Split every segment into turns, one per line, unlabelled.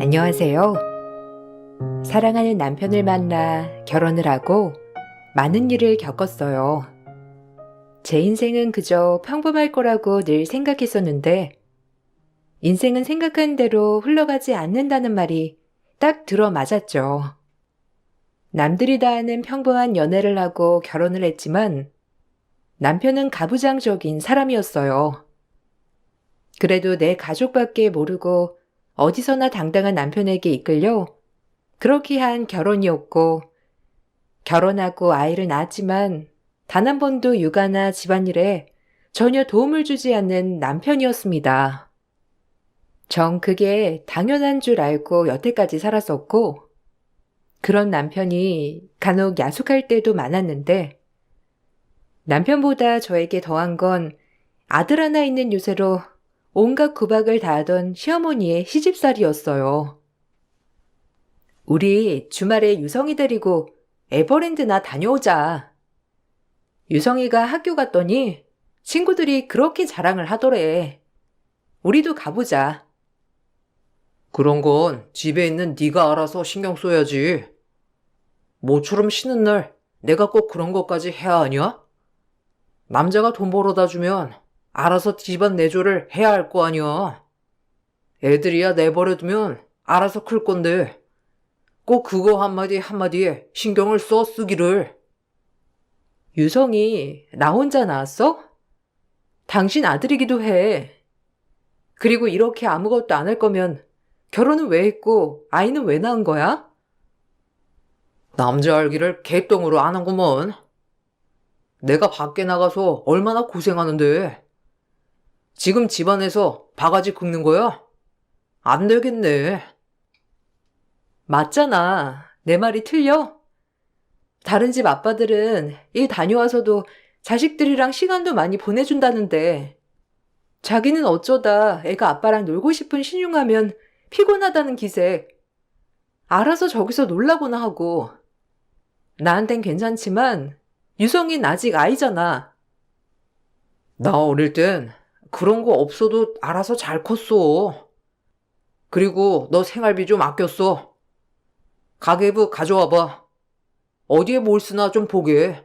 안녕하세요. 사랑하는 남편을 만나 결혼을 하고 많은 일을 겪었어요. 제 인생은 그저 평범할 거라고 늘 생각했었는데, 인생은 생각한 대로 흘러가지 않는다는 말이 딱 들어맞았죠. 남들이 다 하는 평범한 연애를 하고 결혼을 했지만, 남편은 가부장적인 사람이었어요. 그래도 내 가족밖에 모르고 어디서나 당당한 남편에게 이끌려 그렇게 한 결혼이었고, 결혼하고 아이를 낳았지만 단 한 번도 육아나 집안일에 전혀 도움을 주지 않는 남편이었습니다. 전 그게 당연한 줄 알고 여태까지 살았었고, 그런 남편이 간혹 야속할 때도 많았는데, 남편보다 저에게 더한 건 아들 하나 있는 유세로 온갖 구박을 다하던 시어머니의 시집살이였어요. 우리 주말에 유성이 데리고 에버랜드나 다녀오자. 유성이가 학교 갔더니 친구들이 그렇게 자랑을 하더래. 우리도 가보자.
그런 건 집에 있는 네가 알아서 신경 써야지. 모처럼 쉬는 날 내가 꼭 그런 것까지 해야 하냐? 남자가 돈 벌어다 주면 알아서 집안 내조를 해야 할 거 아니야. 애들이야 내버려두면 알아서 클 건데 꼭 그거 한마디 한마디에 신경을 써 쓰기를.
유성이 나 혼자 낳았어? 당신 아들이기도 해. 그리고 이렇게 아무것도 안 할 거면 결혼은 왜 했고 아이는 왜 낳은 거야?
남자 알기를 개똥으로 안 하구먼. 내가 밖에 나가서 얼마나 고생하는데 지금 집안에서 바가지 긁는 거야? 안 되겠네.
맞잖아. 내 말이 틀려? 다른 집 아빠들은 일 다녀와서도 자식들이랑 시간도 많이 보내준다는데, 자기는 어쩌다 애가 아빠랑 놀고 싶은 신용하면 피곤하다는 기색. 알아서 저기서 놀라고나 하고. 나한텐 괜찮지만 유성이는 아직 아이잖아.
나 어릴 땐 그런 거 없어도 알아서 잘 컸어. 그리고 너 생활비 좀 아꼈어. 가계부 가져와봐. 어디에 뭘 쓰나 좀 보게.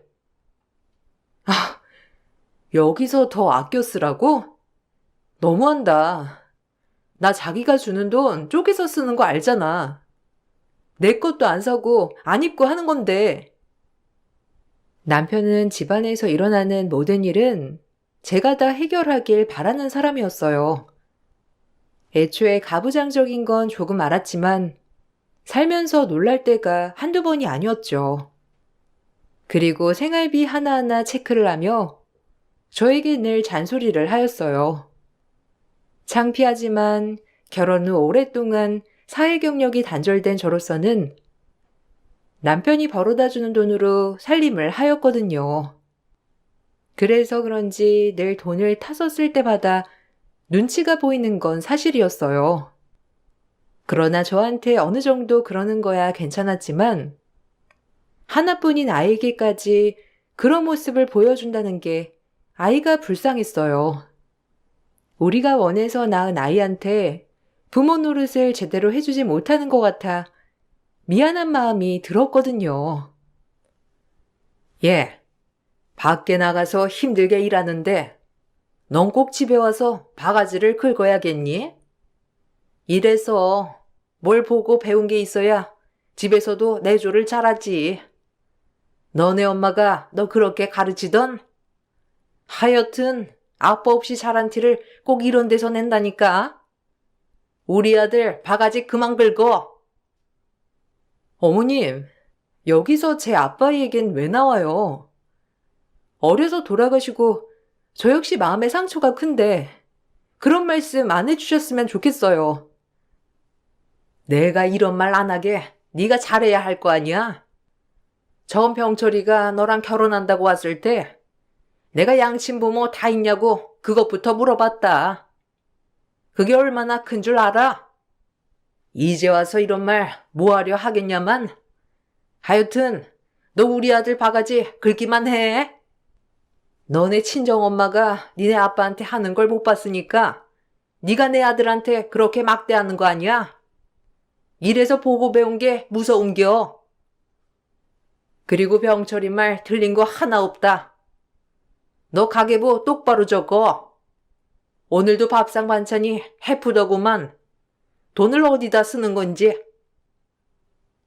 여기서 더 아껴 쓰라고? 너무한다. 나 자기가 주는 돈 쪼개서 쓰는 거 알잖아. 내 것도 안 사고 안 입고 하는 건데. 남편은 집안에서 일어나는 모든 일은 제가 다 해결하길 바라는 사람이었어요. 애초에 가부장적인 건 조금 알았지만 살면서 놀랄 때가 한두 번이 아니었죠. 그리고 생활비 하나하나 체크를 하며 저에게 늘 잔소리를 하였어요. 창피하지만 결혼 후 오랫동안 사회 경력이 단절된 저로서는 남편이 벌어다주는 돈으로 살림을 하였거든요. 그래서 그런지 늘 돈을 타서 쓸 때마다 눈치가 보이는 건 사실이었어요. 그러나 저한테 어느 정도 그러는 거야 괜찮았지만 하나뿐인 아이에게까지 그런 모습을 보여준다는 게 아이가 불쌍했어요. 우리가 원해서 낳은 아이한테 부모 노릇을 제대로 해주지 못하는 것 같아 미안한 마음이 들었거든요.
얘, 밖에 나가서 힘들게 일하는데 넌 꼭 집에 와서 바가지를 긁어야겠니? 이래서 뭘 보고 배운 게 있어야 집에서도 내조를 잘하지. 너네 엄마가 너 그렇게 가르치던? 하여튼 아빠 없이 자란 티를 꼭 이런 데서 낸다니까. 우리 아들 바가지 그만 긁어.
어머님, 여기서 제 아빠 얘긴 왜 나와요? 어려서 돌아가시고 저 역시 마음의 상처가 큰데 그런 말씀 안 해주셨으면 좋겠어요.
내가 이런 말 안 하게 네가 잘해야 할 거 아니야? 전 병철이가 너랑 결혼한다고 왔을 때 내가 양친 부모 다 있냐고 그것부터 물어봤다. 그게 얼마나 큰 줄 알아? 이제 와서 이런 말 뭐하려 하겠냐만. 하여튼 너 우리 아들 바가지 긁기만 해. 너네 친정엄마가 니네 아빠한테 하는 걸 못 봤으니까 네가 내 아들한테 그렇게 막대하는 거 아니야? 이래서 보고 배운 게 무서운겨. 그리고 병철이 말 틀린 거 하나 없다. 너 가계부 똑바로 적어. 오늘도 밥상 반찬이 해프더구만. 돈을 어디다 쓰는 건지.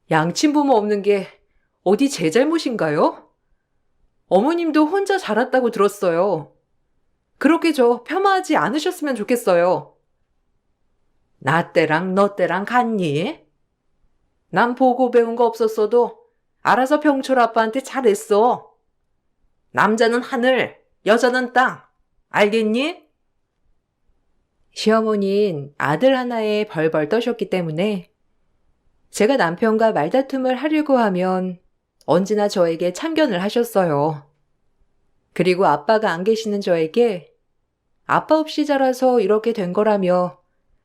양친부모 없는 게 어디 제 잘못인가요? 어머님도 혼자 자랐다고 들었어요. 그렇게 저 폄하하지 않으셨으면 좋겠어요.
나 때랑 너 때랑 같니? 난 보고 배운 거 없었어도 알아서 병철 아빠한테 잘했어. 남자는 하늘, 여자는 땅. 알겠니?
시어머니는 아들 하나에 벌벌 떠셨기 때문에 제가 남편과 말다툼을 하려고 하면 언제나 저에게 참견을 하셨어요. 그리고 아빠가 안 계시는 저에게 아빠 없이 자라서 이렇게 된 거라며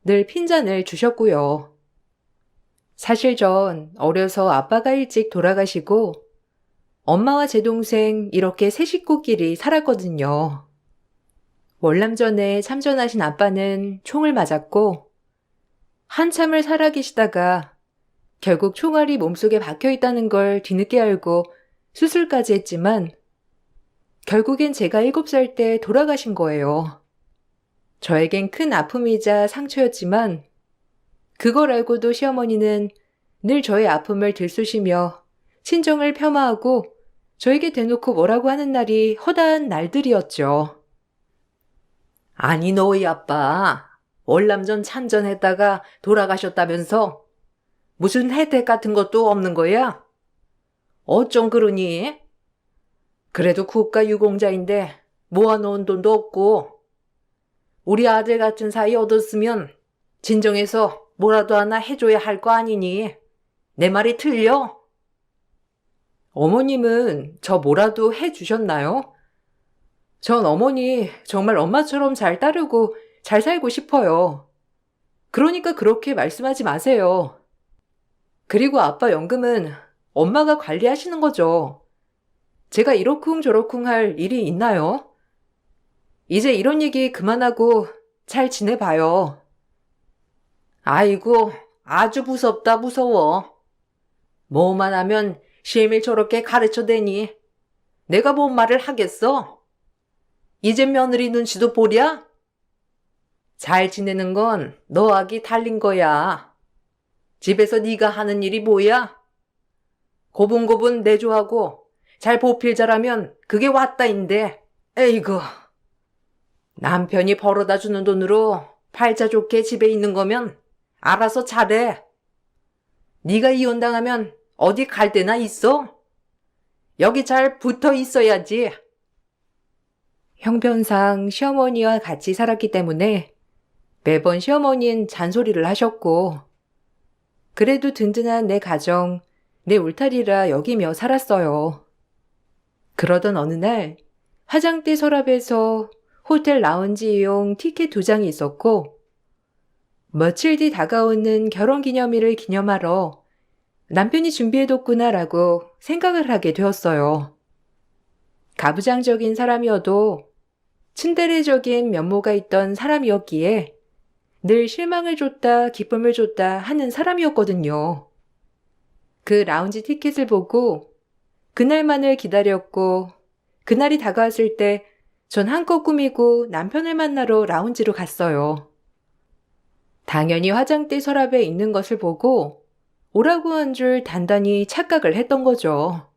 늘 핀잔을 주셨고요. 사실 전 어려서 아빠가 일찍 돌아가시고 엄마와 제 동생 이렇게 세 식구끼리 살았거든요. 월남전에 참전하신 아빠는 총을 맞았고 한참을 살아계시다가 결국 총알이 몸속에 박혀 있다는 걸 뒤늦게 알고 수술까지 했지만 결국엔 제가 7살 때 돌아가신 거예요. 저에겐 큰 아픔이자 상처였지만 그걸 알고도 시어머니는 늘 저의 아픔을 들쑤시며 친정을 폄하하고 저에게 대놓고 뭐라고 하는 날이 허다한 날들이었죠.
아니 너희 아빠 월남전 참전했다가 돌아가셨다면서 무슨 혜택 같은 것도 없는 거야? 어쩜 그러니? 그래도 국가유공자인데 모아놓은 돈도 없고 우리 아들 같은 사이 얻었으면 진정해서 뭐라도 하나 해줘야 할 거 아니니? 내 말이 틀려?
어머님은 저 뭐라도 해주셨나요? 전 어머니 정말 엄마처럼 잘 따르고 잘 살고 싶어요. 그러니까 그렇게 말씀하지 마세요. 그리고 아빠 연금은 엄마가 관리하시는 거죠. 제가 이러쿵저러쿵 할 일이 있나요? 이제 이런 얘기 그만하고 잘 지내봐요.
아이고 아주 무섭다 무서워. 뭐만 하면 시엠이 저렇게 가르쳐대니 내가 뭔 말을 하겠어? 이제 며느리 눈치도 보랴? 잘 지내는 건 너하기 달린 거야. 집에서 네가 하는 일이 뭐야? 고분고분 내조하고 잘 보필 잘하면 그게 왔다인데. 에이구. 남편이 벌어다 주는 돈으로 팔자 좋게 집에 있는 거면 알아서 잘해. 네가 이혼당하면 어디 갈 데나 있어? 여기 잘 붙어 있어야지.
형편상 시어머니와 같이 살았기 때문에 매번 시어머니는 잔소리를 하셨고 그래도 든든한 내 가정, 내 울타리라 여기며 살았어요. 그러던 어느 날 화장대 서랍에서 호텔 라운지 이용 티켓 2장이 있었고 며칠 뒤 다가오는 결혼기념일을 기념하러 남편이 준비해뒀구나라고 생각을 하게 되었어요. 가부장적인 사람이어도 츤데레적인 면모가 있던 사람이었기에 늘 실망을 줬다 기쁨을 줬다 하는 사람이었거든요. 그 라운지 티켓을 보고 그날만을 기다렸고 그날이 다가왔을 때 전 한껏 꾸미고 남편을 만나러 라운지로 갔어요. 당연히 화장대 서랍에 있는 것을 보고 오라고 한 줄 단단히 착각을 했던 거죠.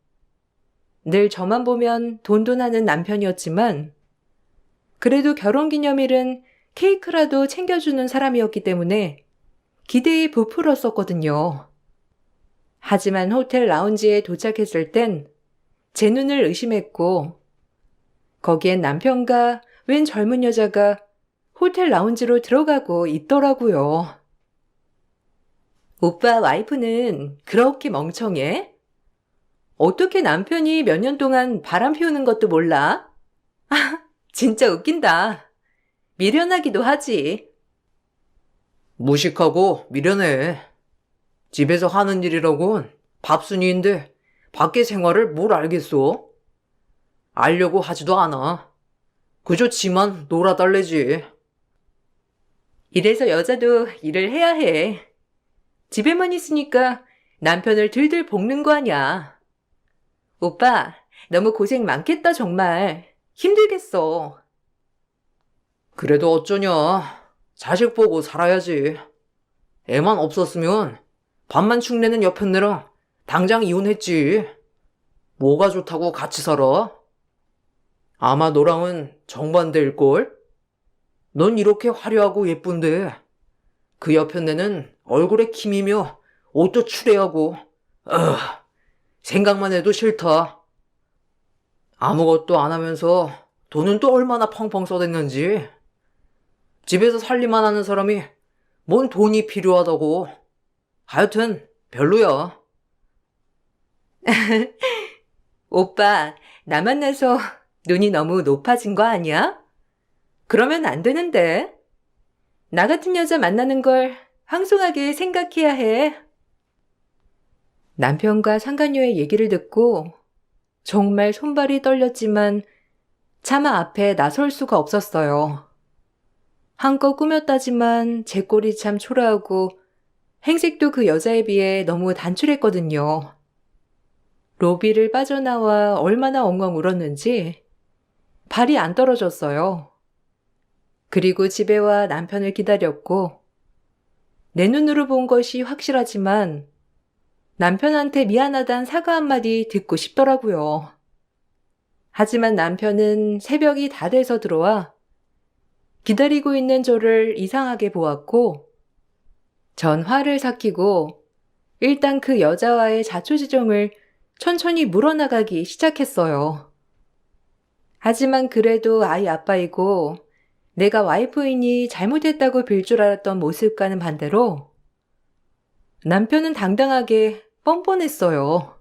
늘 저만 보면 돈돈하는 남편이었지만 그래도 결혼기념일은 케이크라도 챙겨주는 사람이었기 때문에 기대에 부풀었었거든요. 하지만 호텔 라운지에 도착했을 땐 제 눈을 의심했고 거기엔 남편과 웬 젊은 여자가 호텔 라운지로 들어가고 있더라고요. 오빠 와이프는 그렇게 멍청해? 어떻게 남편이 몇 년 동안 바람 피우는 것도 몰라? 아, 진짜 웃긴다. 미련하기도 하지.
무식하고 미련해. 집에서 하는 일이라곤 밥순이인데 밖의 생활을 뭘 알겠어? 알려고 하지도 않아. 그저 지만 놀아달래지.
이래서 여자도 일을 해야 해. 집에만 있으니까 남편을 들들 볶는 거 아냐. 오빠, 너무 고생 많겠다, 정말. 힘들겠어.
그래도 어쩌냐. 자식 보고 살아야지. 애만 없었으면 밥만 축내는 여편네랑 당장 이혼했지. 뭐가 좋다고 같이 살아? 아마 너랑은 정반대일걸? 넌 이렇게 화려하고 예쁜데 그 여편네는 얼굴에 김이며 옷도 추레하고 생각만 해도 싫다. 아무것도 안 하면서 돈은 또 얼마나 펑펑 써댔는지. 집에서 살림만 하는 사람이 뭔 돈이 필요하다고. 하여튼 별로야.
오빠, 나 만나서 눈이 너무 높아진 거 아니야? 그러면 안 되는데. 나 같은 여자 만나는 걸 황송하게 생각해야 해. 남편과 상간녀의 얘기를 듣고 정말 손발이 떨렸지만 차마 앞에 나설 수가 없었어요. 한껏 꾸몄다지만 제 꼴이 참 초라하고 행색도 그 여자에 비해 너무 단출했거든요. 로비를 빠져나와 얼마나 엉엉 울었는지 발이 안 떨어졌어요. 그리고 집에 와 남편을 기다렸고 내 눈으로 본 것이 확실하지만 남편한테 미안하단 사과 한마디 듣고 싶더라고요. 하지만 남편은 새벽이 다 돼서 들어와 기다리고 있는 저를 이상하게 보았고 전 화를 삭히고 일단 그 여자와의 자초지종을 천천히 물어나가기 시작했어요. 하지만 그래도 아이 아빠이고 내가 와이프이니 잘못했다고 빌 줄 알았던 모습과는 반대로 남편은 당당하게 뻔뻔했어요.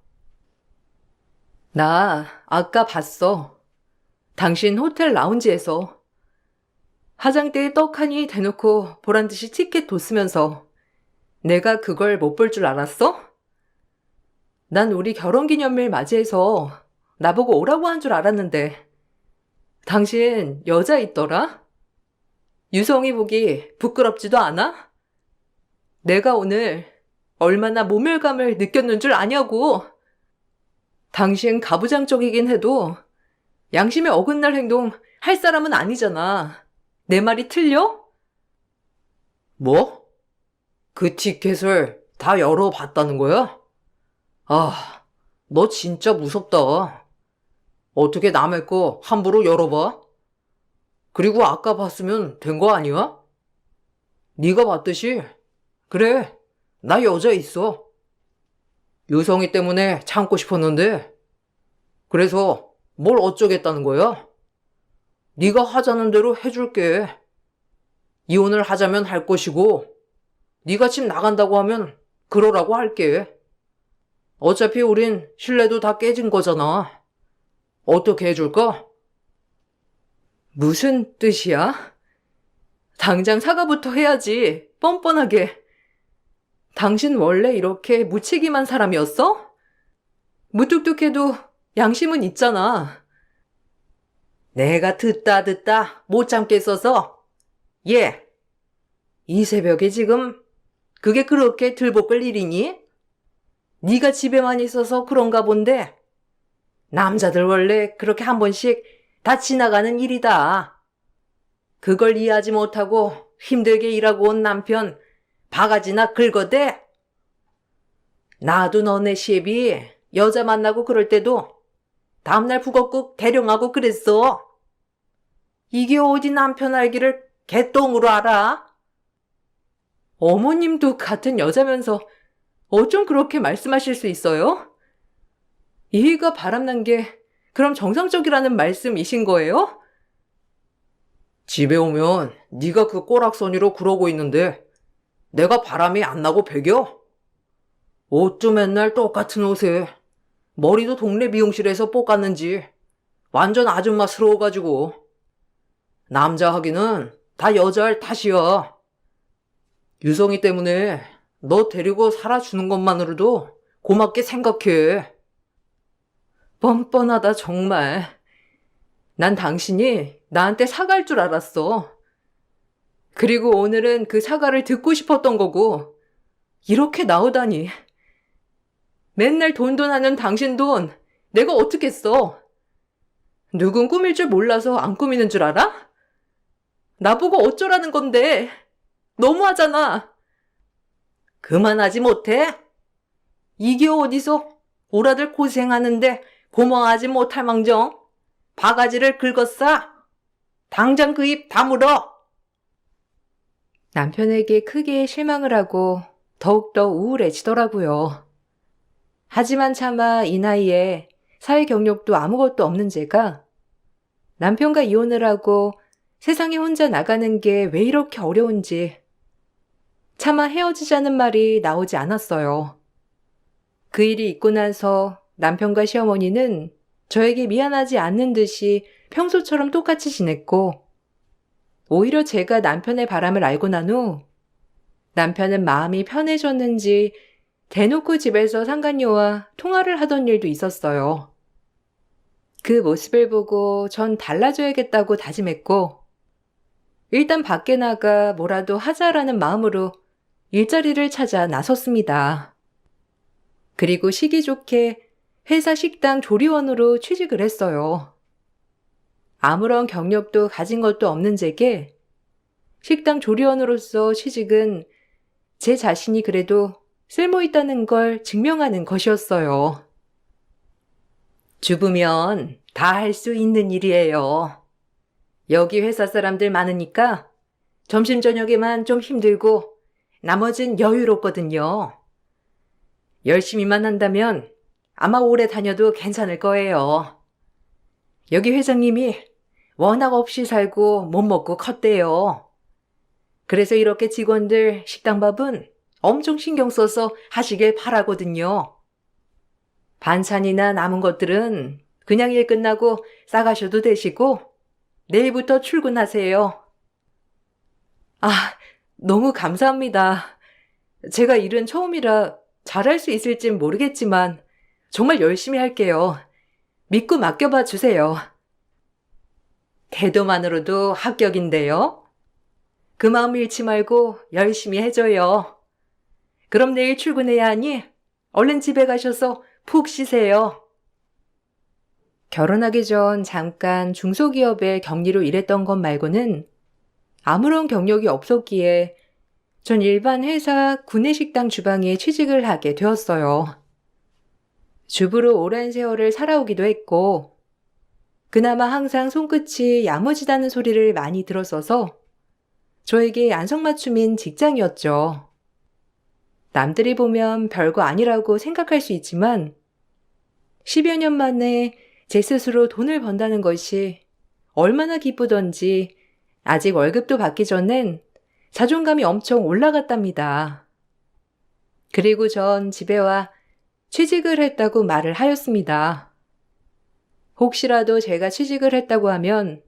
나 아까 봤어. 당신 호텔 라운지에서 화장대에 떡하니 대놓고 보란듯이 티켓 뒀으면서 내가 그걸 못 볼 줄 알았어? 난 우리 결혼기념일 맞이해서 나보고 오라고 한 줄 알았는데 당신 여자 있더라? 유성이 보기 부끄럽지도 않아? 내가 오늘 얼마나 모멸감을 느꼈는 줄 아냐고. 당신 가부장적이긴 해도 양심에 어긋날 행동 할 사람은 아니잖아. 내 말이 틀려?
뭐? 그 티켓을 다 열어봤다는 거야? 아, 너 진짜 무섭다. 어떻게 남의 거 함부로 열어봐? 그리고 아까 봤으면 된 거 아니야? 네가 봤듯이 그래, 나 여자 있어. 유성이 때문에 참고 싶었는데 그래서 뭘 어쩌겠다는 거야? 네가 하자는 대로 해줄게. 이혼을 하자면 할 것이고 네가 집 나간다고 하면 그러라고 할게. 어차피 우린 신뢰도 다 깨진 거잖아. 어떻게 해줄까?
무슨 뜻이야? 당장 사과부터 해야지. 뻔뻔하게. 당신 원래 이렇게 무책임한 사람이었어? 무뚝뚝해도 양심은 있잖아.
내가 듣다 못 참겠어서. 예, 이 새벽에 지금 그게 그렇게 들볶을 일이니? 네가 집에만 있어서 그런가 본데 남자들 원래 그렇게 한 번씩 다 지나가는 일이다. 그걸 이해하지 못하고 힘들게 일하고 온 남편 바가지나 긁어대. 나도 너네 시애비 여자 만나고 그럴 때도 다음날 북엇국 대령하고 그랬어. 이게 어디 남편 알기를 개똥으로 알아?
어머님도 같은 여자면서 어쩜 그렇게 말씀하실 수 있어요? 이해가 바람난 게 그럼 정상적이라는 말씀이신 거예요?
집에 오면 네가 그 꼬락서니로 그러고 있는데 내가 바람이 안 나고 배겨? 옷도 맨날 똑같은 옷에 머리도 동네 미용실에서 볶았는지 완전 아줌마스러워가지고. 남자 하기는 다 여자할 탓이야. 유성이 때문에 너 데리고 살아주는 것만으로도 고맙게 생각해.
뻔뻔하다 정말. 난 당신이 나한테 사과할 줄 알았어. 그리고 오늘은 그 사과를 듣고 싶었던 거고 이렇게 나오다니. 맨날 돈 하는 당신 돈 내가 어떻게 써? 누군 꾸밀 줄 몰라서 안 꾸미는 줄 알아? 나보고 어쩌라는 건데. 너무하잖아. 그만하지 못해? 이게 어디서 오라들 고생하는데 고마워하지 못할 망정 바가지를 긁었어. 당장 그 입 다물어. 남편에게 크게 실망을 하고 더욱더 우울해지더라고요. 하지만 차마 이 나이에 사회 경력도 아무것도 없는 제가 남편과 이혼을 하고 세상에 혼자 나가는 게 왜 이렇게 어려운지 차마 헤어지자는 말이 나오지 않았어요. 그 일이 있고 나서 남편과 시어머니는 저에게 미안하지 않는 듯이 평소처럼 똑같이 지냈고, 오히려 제가 남편의 바람을 알고 난 후 남편은 마음이 편해졌는지 대놓고 집에서 상간녀와 통화를 하던 일도 있었어요. 그 모습을 보고 전 달라져야겠다고 다짐했고, 일단 밖에 나가 뭐라도 하자라는 마음으로 일자리를 찾아 나섰습니다. 그리고 시기 좋게 회사 식당 조리원으로 취직을 했어요. 아무런 경력도 가진 것도 없는 제게 식당 조리원으로서 취직은 제 자신이 그래도 쓸모있다는 걸 증명하는 것이었어요. 주부면 다 할 수 있는 일이에요. 여기 회사 사람들 많으니까 점심 저녁에만 좀 힘들고 나머진 여유롭거든요. 열심히만 한다면 아마 오래 다녀도 괜찮을 거예요. 여기 회장님이 워낙 없이 살고 못 먹고 컸대요. 그래서 이렇게 직원들 식당밥은 엄청 신경 써서 하시길 바라거든요. 반찬이나 남은 것들은 그냥 일 끝나고 싸가셔도 되시고 내일부터 출근하세요. 아, 너무 감사합니다. 제가 일은 처음이라 잘할 수 있을진 모르겠지만 정말 열심히 할게요. 믿고 맡겨봐 주세요. 태도만으로도 합격인데요. 그 마음 잃지 말고 열심히 해줘요. 그럼 내일 출근해야 하니 얼른 집에 가셔서 푹 쉬세요. 결혼하기 전 잠깐 중소기업의 격리로 일했던 것 말고는 아무런 경력이 없었기에 전 일반 회사 구내식당 주방에 취직을 하게 되었어요. 주부로 오랜 세월을 살아오기도 했고 그나마 항상 손끝이 야무지다는 소리를 많이 들었어서 저에게 안성맞춤인 직장이었죠. 남들이 보면 별거 아니라고 생각할 수 있지만 10여 년 만에 제 스스로 돈을 번다는 것이 얼마나 기쁘던지 아직 월급도 받기 전엔 자존감이 엄청 올라갔답니다. 그리고 전 집에 와 취직을 했다고 말을 하였습니다. 혹시라도 제가 취직을 했다고 하면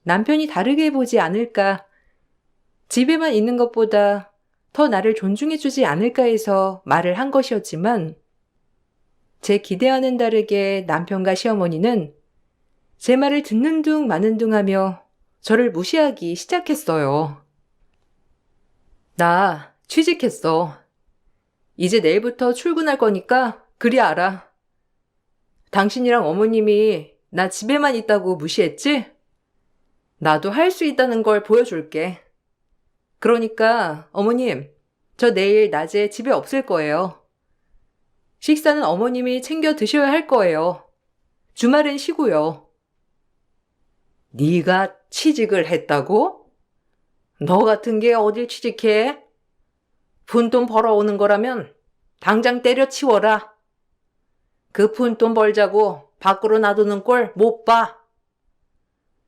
남편이 다르게 보지 않을까, 집에만 있는 것보다 더 나를 존중해주지 않을까 해서 말을 한 것이었지만 제 기대와는 다르게 남편과 시어머니는 제 말을 듣는 둥 마는 둥 하며 저를 무시하기 시작했어요. 나 취직했어. 이제 내일부터 출근할 거니까 그리 알아. 당신이랑 어머님이 나 집에만 있다고 무시했지? 나도 할 수 있다는 걸 보여줄게. 그러니까 어머님, 저 내일 낮에 집에 없을 거예요. 식사는 어머님이 챙겨 드셔야 할 거예요. 주말엔 쉬고요. 네가 취직을 했다고? 너 같은 게 어딜 취직해? 푼돈 벌어오는 거라면 당장 때려치워라. 그 푼돈 벌자고 밖으로 놔두는 꼴 못 봐.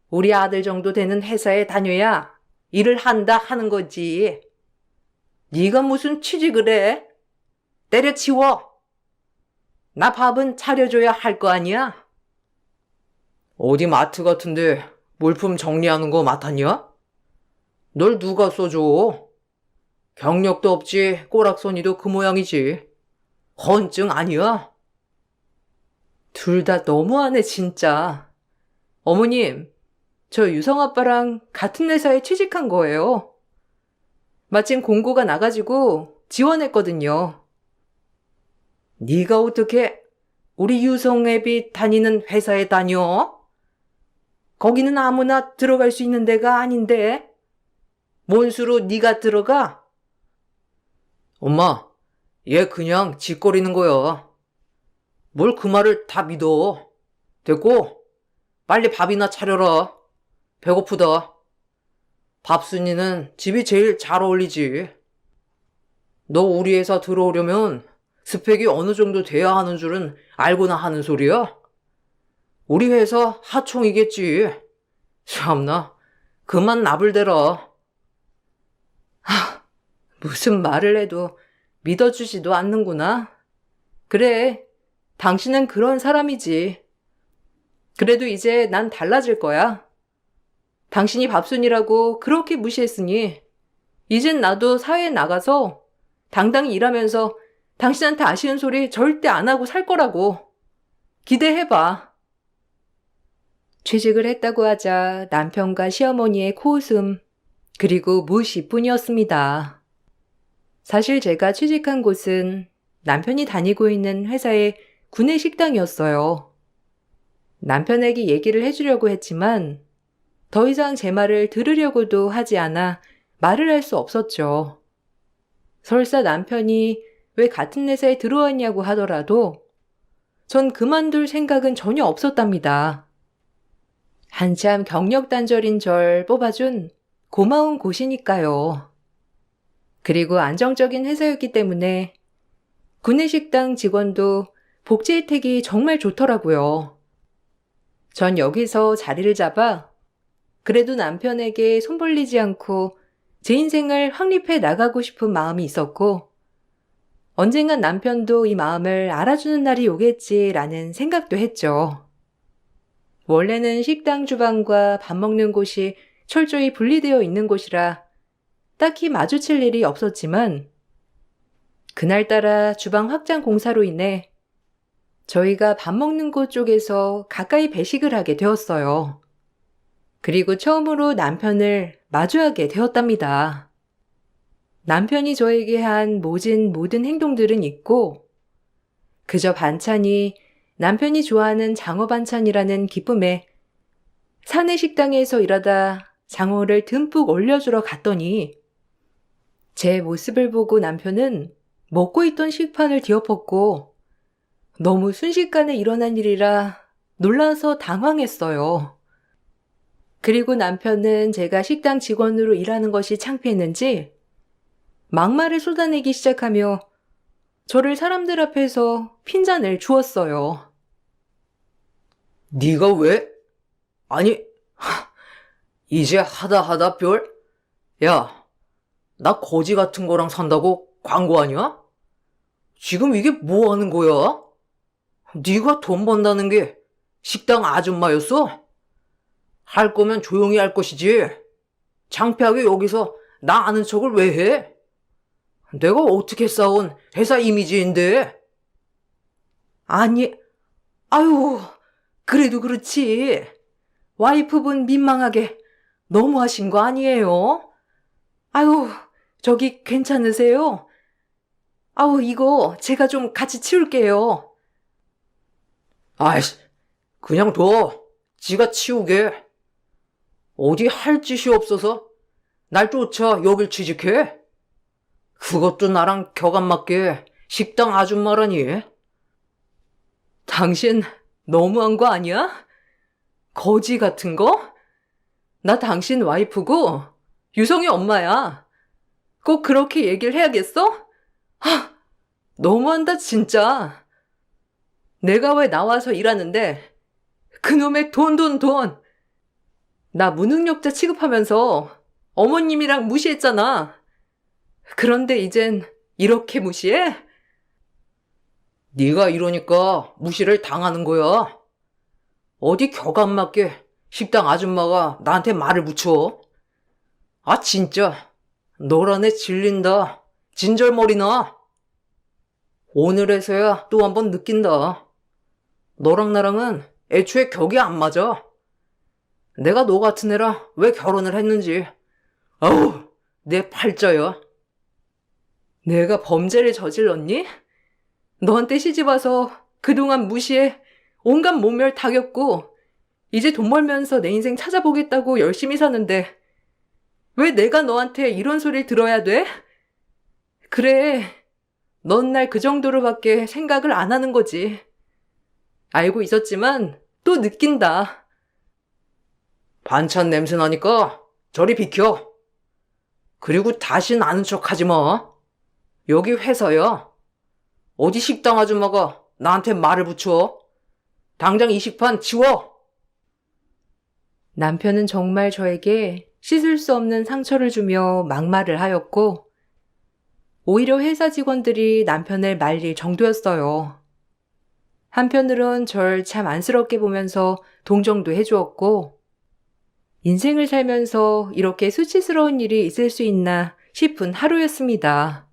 우리 아들 정도 되는 회사에 다녀야 일을 한다 하는 거지. 네가 무슨 취직을 해? 때려치워. 나 밥은 차려줘야 할 거 아니야? 어디 마트 같은데 물품 정리하는 거 맡았냐? 널 누가 써줘? 경력도 없지 꼬락서니도 그 모양이지. 헌증 아니야? 둘 다 너무하네 진짜. 어머님, 저 유성 아빠랑 같은 회사에 취직한 거예요. 마침 공고가 나가지고 지원했거든요.
네가 어떻게 우리 유성애비 다니는 회사에 다녀? 거기는 아무나 들어갈 수 있는 데가 아닌데. 뭔 수로 네가 들어가? 엄마, 얘 그냥 짓거리는 거야. 뭘 그 말을 다 믿어. 됐고, 빨리 밥이나 차려라. 배고프다. 밥순이는 집이 제일 잘 어울리지. 너 우리 회사 들어오려면 스펙이 어느 정도 돼야 하는 줄은 알고나 하는 소리야? 우리 회사 하청이겠지. 참나, 그만 나불대라.
무슨 말을 해도 믿어주지도 않는구나. 그래, 당신은 그런 사람이지. 그래도 이제 난 달라질 거야. 당신이 밥순이라고 그렇게 무시했으니 이젠 나도 사회에 나가서 당당히 일하면서 당신한테 아쉬운 소리 절대 안 하고 살 거라고. 기대해봐. 취직을 했다고 하자 남편과 시어머니의 코웃음, 그리고 무시뿐이었습니다. 사실 제가 취직한 곳은 남편이 다니고 있는 회사의 구내식당이었어요. 남편에게 얘기를 해주려고 했지만 더 이상 제 말을 들으려고도 하지 않아 말을 할 수 없었죠. 설사 남편이 왜 같은 회사에 들어왔냐고 하더라도 전 그만둘 생각은 전혀 없었답니다. 한참 경력 단절인 절 뽑아준 고마운 곳이니까요. 그리고 안정적인 회사였기 때문에 구내식당 직원도 복지 혜택이 정말 좋더라고요. 전 여기서 자리를 잡아 그래도 남편에게 손 벌리지 않고 제 인생을 확립해 나가고 싶은 마음이 있었고, 언젠간 남편도 이 마음을 알아주는 날이 오겠지라는 생각도 했죠. 원래는 식당 주방과 밥 먹는 곳이 철저히 분리되어 있는 곳이라 딱히 마주칠 일이 없었지만, 그날따라 주방 확장 공사로 인해 저희가 밥 먹는 곳 쪽에서 가까이 배식을 하게 되었어요. 그리고 처음으로 남편을 마주하게 되었답니다. 남편이 저에게 한 모든 행동들은 있고, 그저 반찬이 남편이 좋아하는 장어 반찬이라는 기쁨에 사내 식당에서 일하다 장어를 듬뿍 올려주러 갔더니 제 모습을 보고 남편은 먹고 있던 식판을 뒤엎었고 너무 순식간에 일어난 일이라 놀라서 당황했어요. 그리고 남편은 제가 식당 직원으로 일하는 것이 창피했는지 막말을 쏟아내기 시작하며 저를 사람들 앞에서 핀잔을 주었어요.
네가 왜? 아니, 이제 하다 별? 야, 나 거지 같은 거랑 산다고 광고 아니야? 지금 이게 뭐 하는 거야? 네가 돈 번다는 게 식당 아줌마였어? 할 거면 조용히 할 것이지. 창피하게 여기서 나 아는 척을 왜 해? 내가 어떻게 쌓은 회사 이미지인데?
아니, 아유, 그래도 그렇지. 와이프분 민망하게 너무하신 거 아니에요? 아유, 저기 괜찮으세요? 아우, 이거 제가 좀 같이 치울게요.
아이씨, 그냥 둬. 지가 치우게. 어디 할 짓이 없어서 날 쫓아 여길 취직해? 그것도 나랑 격 안 맞게 식당 아줌마라니.
당신 너무한 거 아니야? 거지 같은 거? 나 당신 와이프고 유성이 엄마야. 꼭 그렇게 얘기를 해야겠어? 하, 너무한다 진짜. 내가 왜 나와서 일하는데 그놈의 돈. 나 무능력자 취급하면서 어머님이랑 무시했잖아. 그런데 이젠 이렇게 무시해?
네가 이러니까 무시를 당하는 거야. 어디 격 안 맞게 식당 아줌마가 나한테 말을 붙여. 아 진짜 너란 애 질린다. 진절머리나. 오늘에서야 또 한 번 느낀다. 너랑 나랑은 애초에 격이 안 맞아. 내가 너 같은 애라 왜 결혼을 했는지. 아우, 내 팔자야.
내가 범죄를 저질렀니? 너한테 시집와서 그동안 무시해 온갖 모멸 다 겪고 이제 돈 벌면서 내 인생 찾아보겠다고 열심히 사는데 왜 내가 너한테 이런 소리를 들어야 돼? 그래, 넌 날 그 정도로밖에 생각을 안 하는 거지. 알고 있었지만 또 느낀다.
반찬 냄새 나니까 저리 비켜. 그리고 다신 아는 척 하지 마. 여기 회사야. 어디 식당 아줌마가 나한테 말을 붙여. 당장 이 식판 치워.
남편은 정말 저에게 씻을 수 없는 상처를 주며 막말을 하였고, 오히려 회사 직원들이 남편을 말릴 정도였어요. 한편으론 절 참 안쓰럽게 보면서 동정도 해주었고, 인생을 살면서 이렇게 수치스러운 일이 있을 수 있나 싶은 하루였습니다.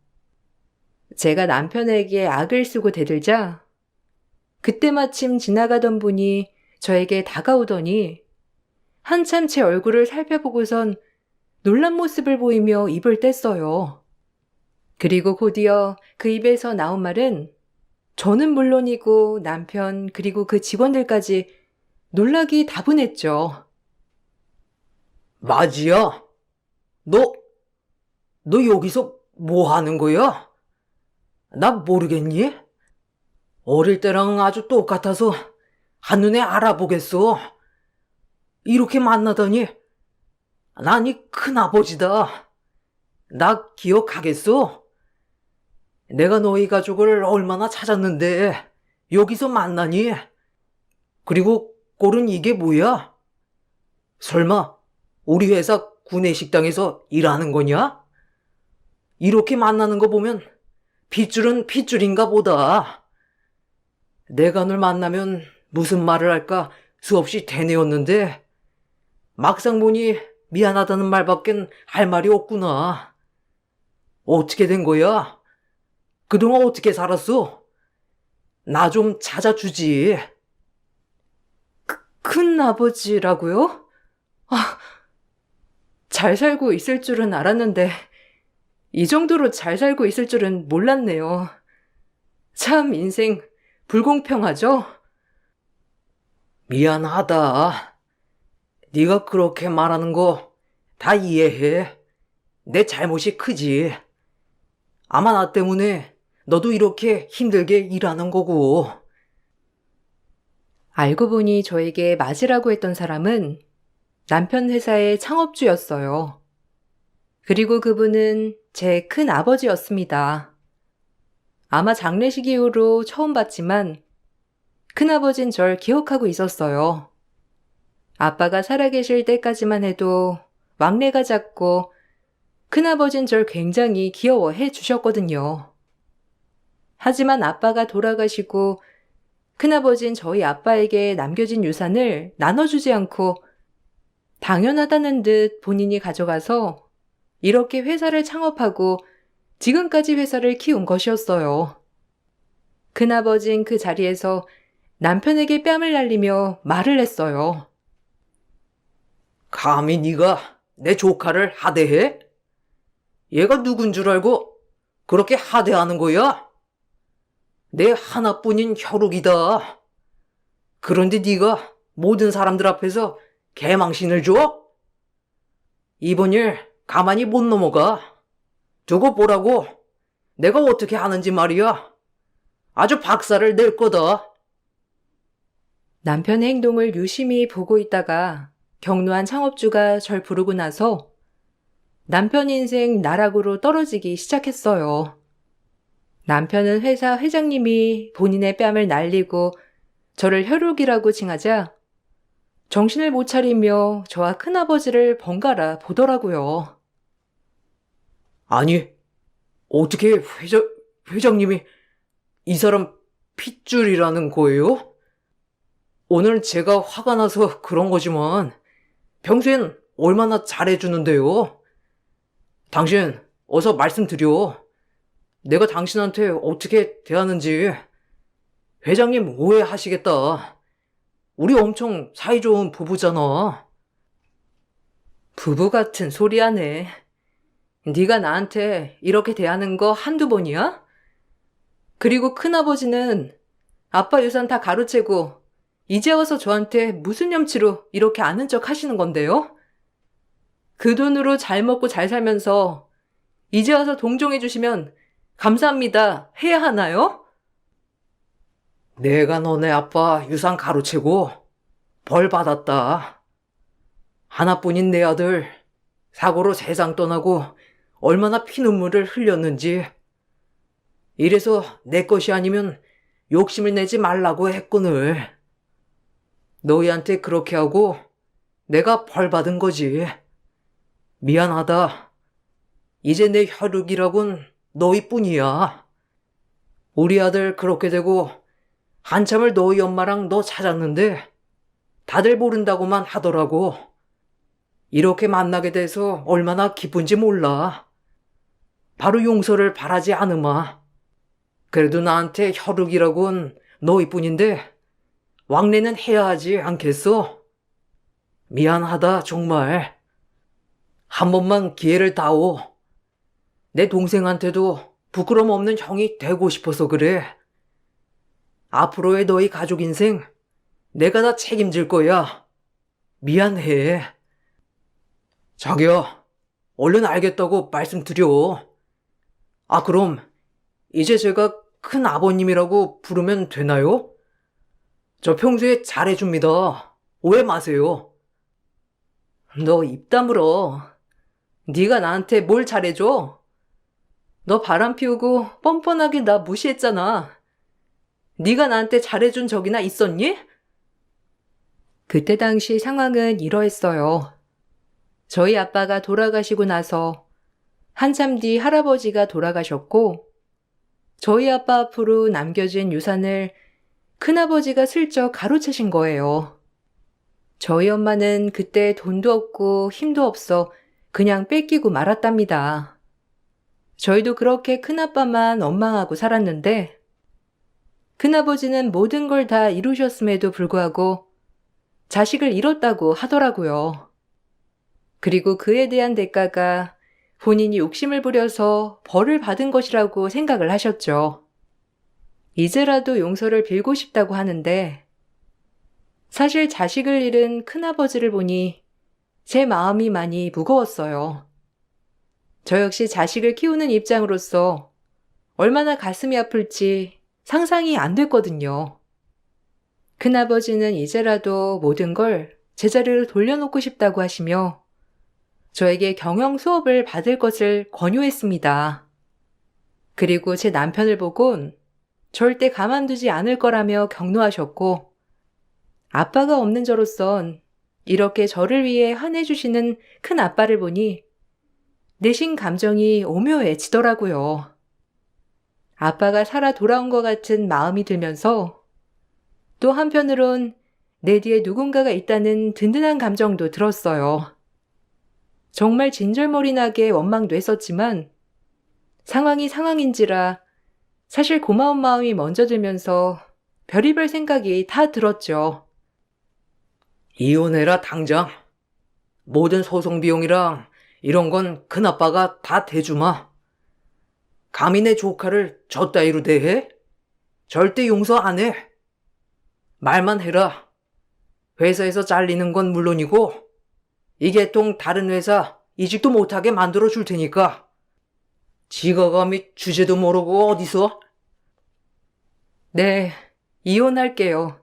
제가 남편에게 악을 쓰고 대들자, 그때 마침 지나가던 분이 저에게 다가오더니 한참 제 얼굴을 살펴보고선 놀란 모습을 보이며 입을 뗐어요. 그리고 곧이어 그 입에서 나온 말은 저는 물론이고 남편 그리고 그 직원들까지 놀라기 다분했죠.
마지야. 너 여기서 뭐 하는 거야? 나 모르겠니? 어릴 때랑 아주 똑같아서 한눈에 알아보겠어. 이렇게 만나다니. 난 이 큰아버지다. 나 기억하겠어? 내가 너희 가족을 얼마나 찾았는데 여기서 만나니? 그리고 꼴은 이게 뭐야? 설마 우리 회사 구내식당에서 일하는 거냐? 이렇게 만나는 거 보면 핏줄은 핏줄인가 보다. 내가 널 만나면 무슨 말을 할까 수없이 되뇌었는데 막상 보니 미안하다는 말밖엔 할 말이 없구나. 어떻게 된 거야? 그동안 어떻게 살았어? 나 좀 찾아주지.
큰 아버지라고요? 잘 살고 있을 줄은 알았는데 이 정도로 잘 살고 있을 줄은 몰랐네요. 참 인생 불공평하죠?
미안하다. 네가 그렇게 말하는 거 다 이해해. 내 잘못이 크지. 아마 나 때문에 너도 이렇게 힘들게 일하는 거고.
알고 보니 저에게 맞으라고 했던 사람은 남편 회사의 창업주였어요. 그리고 그분은 제 큰 아버지였습니다. 아마 장례식 이후로 처음 봤지만 큰아버진 절 기억하고 있었어요. 아빠가 살아계실 때까지만 해도 왕래가 잦고 큰아버진 절 굉장히 귀여워해 주셨거든요. 하지만 아빠가 돌아가시고 큰아버진 저희 아빠에게 남겨진 유산을 나눠주지 않고 당연하다는 듯 본인이 가져가서 이렇게 회사를 창업하고 지금까지 회사를 키운 것이었어요. 큰아버진 그 자리에서 남편에게 뺨을 날리며 말을 했어요.
감히 네가 내 조카를 하대해? 얘가 누군 줄 알고 그렇게 하대하는 거야? 내 하나뿐인 혈육이다. 그런데 네가 모든 사람들 앞에서 개망신을 줘? 이번 일 가만히 못 넘어가. 두고 보라고. 내가 어떻게 하는지 말이야. 아주 박살을 낼 거다.
남편의 행동을 유심히 보고 있다가 경로한 창업주가 절 부르고 나서 남편 인생 나락으로 떨어지기 시작했어요. 남편은 회사 회장님이 본인의 뺨을 날리고 저를 혈육이라고 칭하자 정신을 못 차리며 저와 큰아버지를 번갈아 보더라고요.
아니, 어떻게 회장님이 이 사람 핏줄이라는 거예요? 오늘 제가 화가 나서 그런 거지만 평소엔 얼마나 잘해주는데요. 당신 어서 말씀드려. 내가 당신한테 어떻게 대하는지. 회장님 오해하시겠다. 우리 엄청 사이좋은 부부잖아.
부부 같은 소리 하네. 네가 나한테 이렇게 대하는 거 한두 번이야? 그리고 큰아버지는 아빠 유산 다 가로채고 이제 와서 저한테 무슨 염치로 이렇게 아는 척 하시는 건데요? 그 돈으로 잘 먹고 잘 살면서 이제 와서 동정해 주시면 감사합니다 해야 하나요?
내가 너네 아빠 유산 가로채고 벌 받았다. 하나뿐인 내 아들 사고로 세상 떠나고 얼마나 피눈물을 흘렸는지. 이래서 내 것이 아니면 욕심을 내지 말라고 했거늘. 너희한테 그렇게 하고 내가 벌 받은 거지. 미안하다. 이제 내 혈육이라곤 너희뿐이야. 우리 아들 그렇게 되고 한참을 너희 엄마랑 너 찾았는데 다들 모른다고만 하더라고. 이렇게 만나게 돼서 얼마나 기쁜지 몰라. 바로 용서를 바라지 않으마. 그래도 나한테 혈육이라곤 너희뿐인데 왕래는 해야 하지 않겠어? 미안하다 정말. 한 번만 기회를 다오. 내 동생한테도 부끄럼 없는 형이 되고 싶어서 그래. 앞으로의 너희 가족 인생 내가 다 책임질 거야. 미안해. 자기야, 얼른 알겠다고 말씀드려. 아, 그럼 이제 제가 큰 아버님이라고 부르면 되나요? 저 평소에 잘해줍니다. 오해 마세요.
너 입 다물어. 네가 나한테 뭘 잘해줘? 너 바람 피우고 뻔뻔하게 나 무시했잖아. 네가 나한테 잘해준 적이나 있었니? 그때 당시 상황은 이러했어요. 저희 아빠가 돌아가시고 나서 한참 뒤 할아버지가 돌아가셨고 저희 아빠 앞으로 남겨진 유산을 큰아버지가 슬쩍 가로채신 거예요. 저희 엄마는 그때 돈도 없고 힘도 없어 그냥 뺏기고 말았답니다. 저희도 그렇게 큰아빠만 원망하고 살았는데 큰아버지는 모든 걸 다 이루셨음에도 불구하고 자식을 잃었다고 하더라고요. 그리고 그에 대한 대가가 본인이 욕심을 부려서 벌을 받은 것이라고 생각을 하셨죠. 이제라도 용서를 빌고 싶다고 하는데 사실 자식을 잃은 큰아버지를 보니 제 마음이 많이 무거웠어요. 저 역시 자식을 키우는 입장으로서 얼마나 가슴이 아플지 상상이 안 됐거든요. 큰아버지는 이제라도 모든 걸 제자리로 돌려놓고 싶다고 하시며 저에게 경영 수업을 받을 것을 권유했습니다. 그리고 제 남편을 보곤 절대 가만두지 않을 거라며 격려하셨고 아빠가 없는 저로선 이렇게 저를 위해 화내주시는 큰 아빠를 보니 내심 감정이 오묘해지더라고요. 아빠가 살아 돌아온 것 같은 마음이 들면서 또 한편으론 내 뒤에 누군가가 있다는 든든한 감정도 들었어요. 정말 진절머리 나게 원망도 했었지만 상황이 상황인지라 사실 고마운 마음이 먼저 들면서 별의별 생각이 다 들었죠.
이혼해라 당장. 모든 소송 비용이랑 이런 건 큰아빠가 다 대주마. 감히 내 조카를 저 따위로 대해? 절대 용서 안 해. 말만 해라. 회사에서 잘리는 건 물론이고 이 개통 다른 회사 이직도 못하게 만들어 줄 테니까. 지가 감히 주제도 모르고 어디서?
네, 이혼할게요.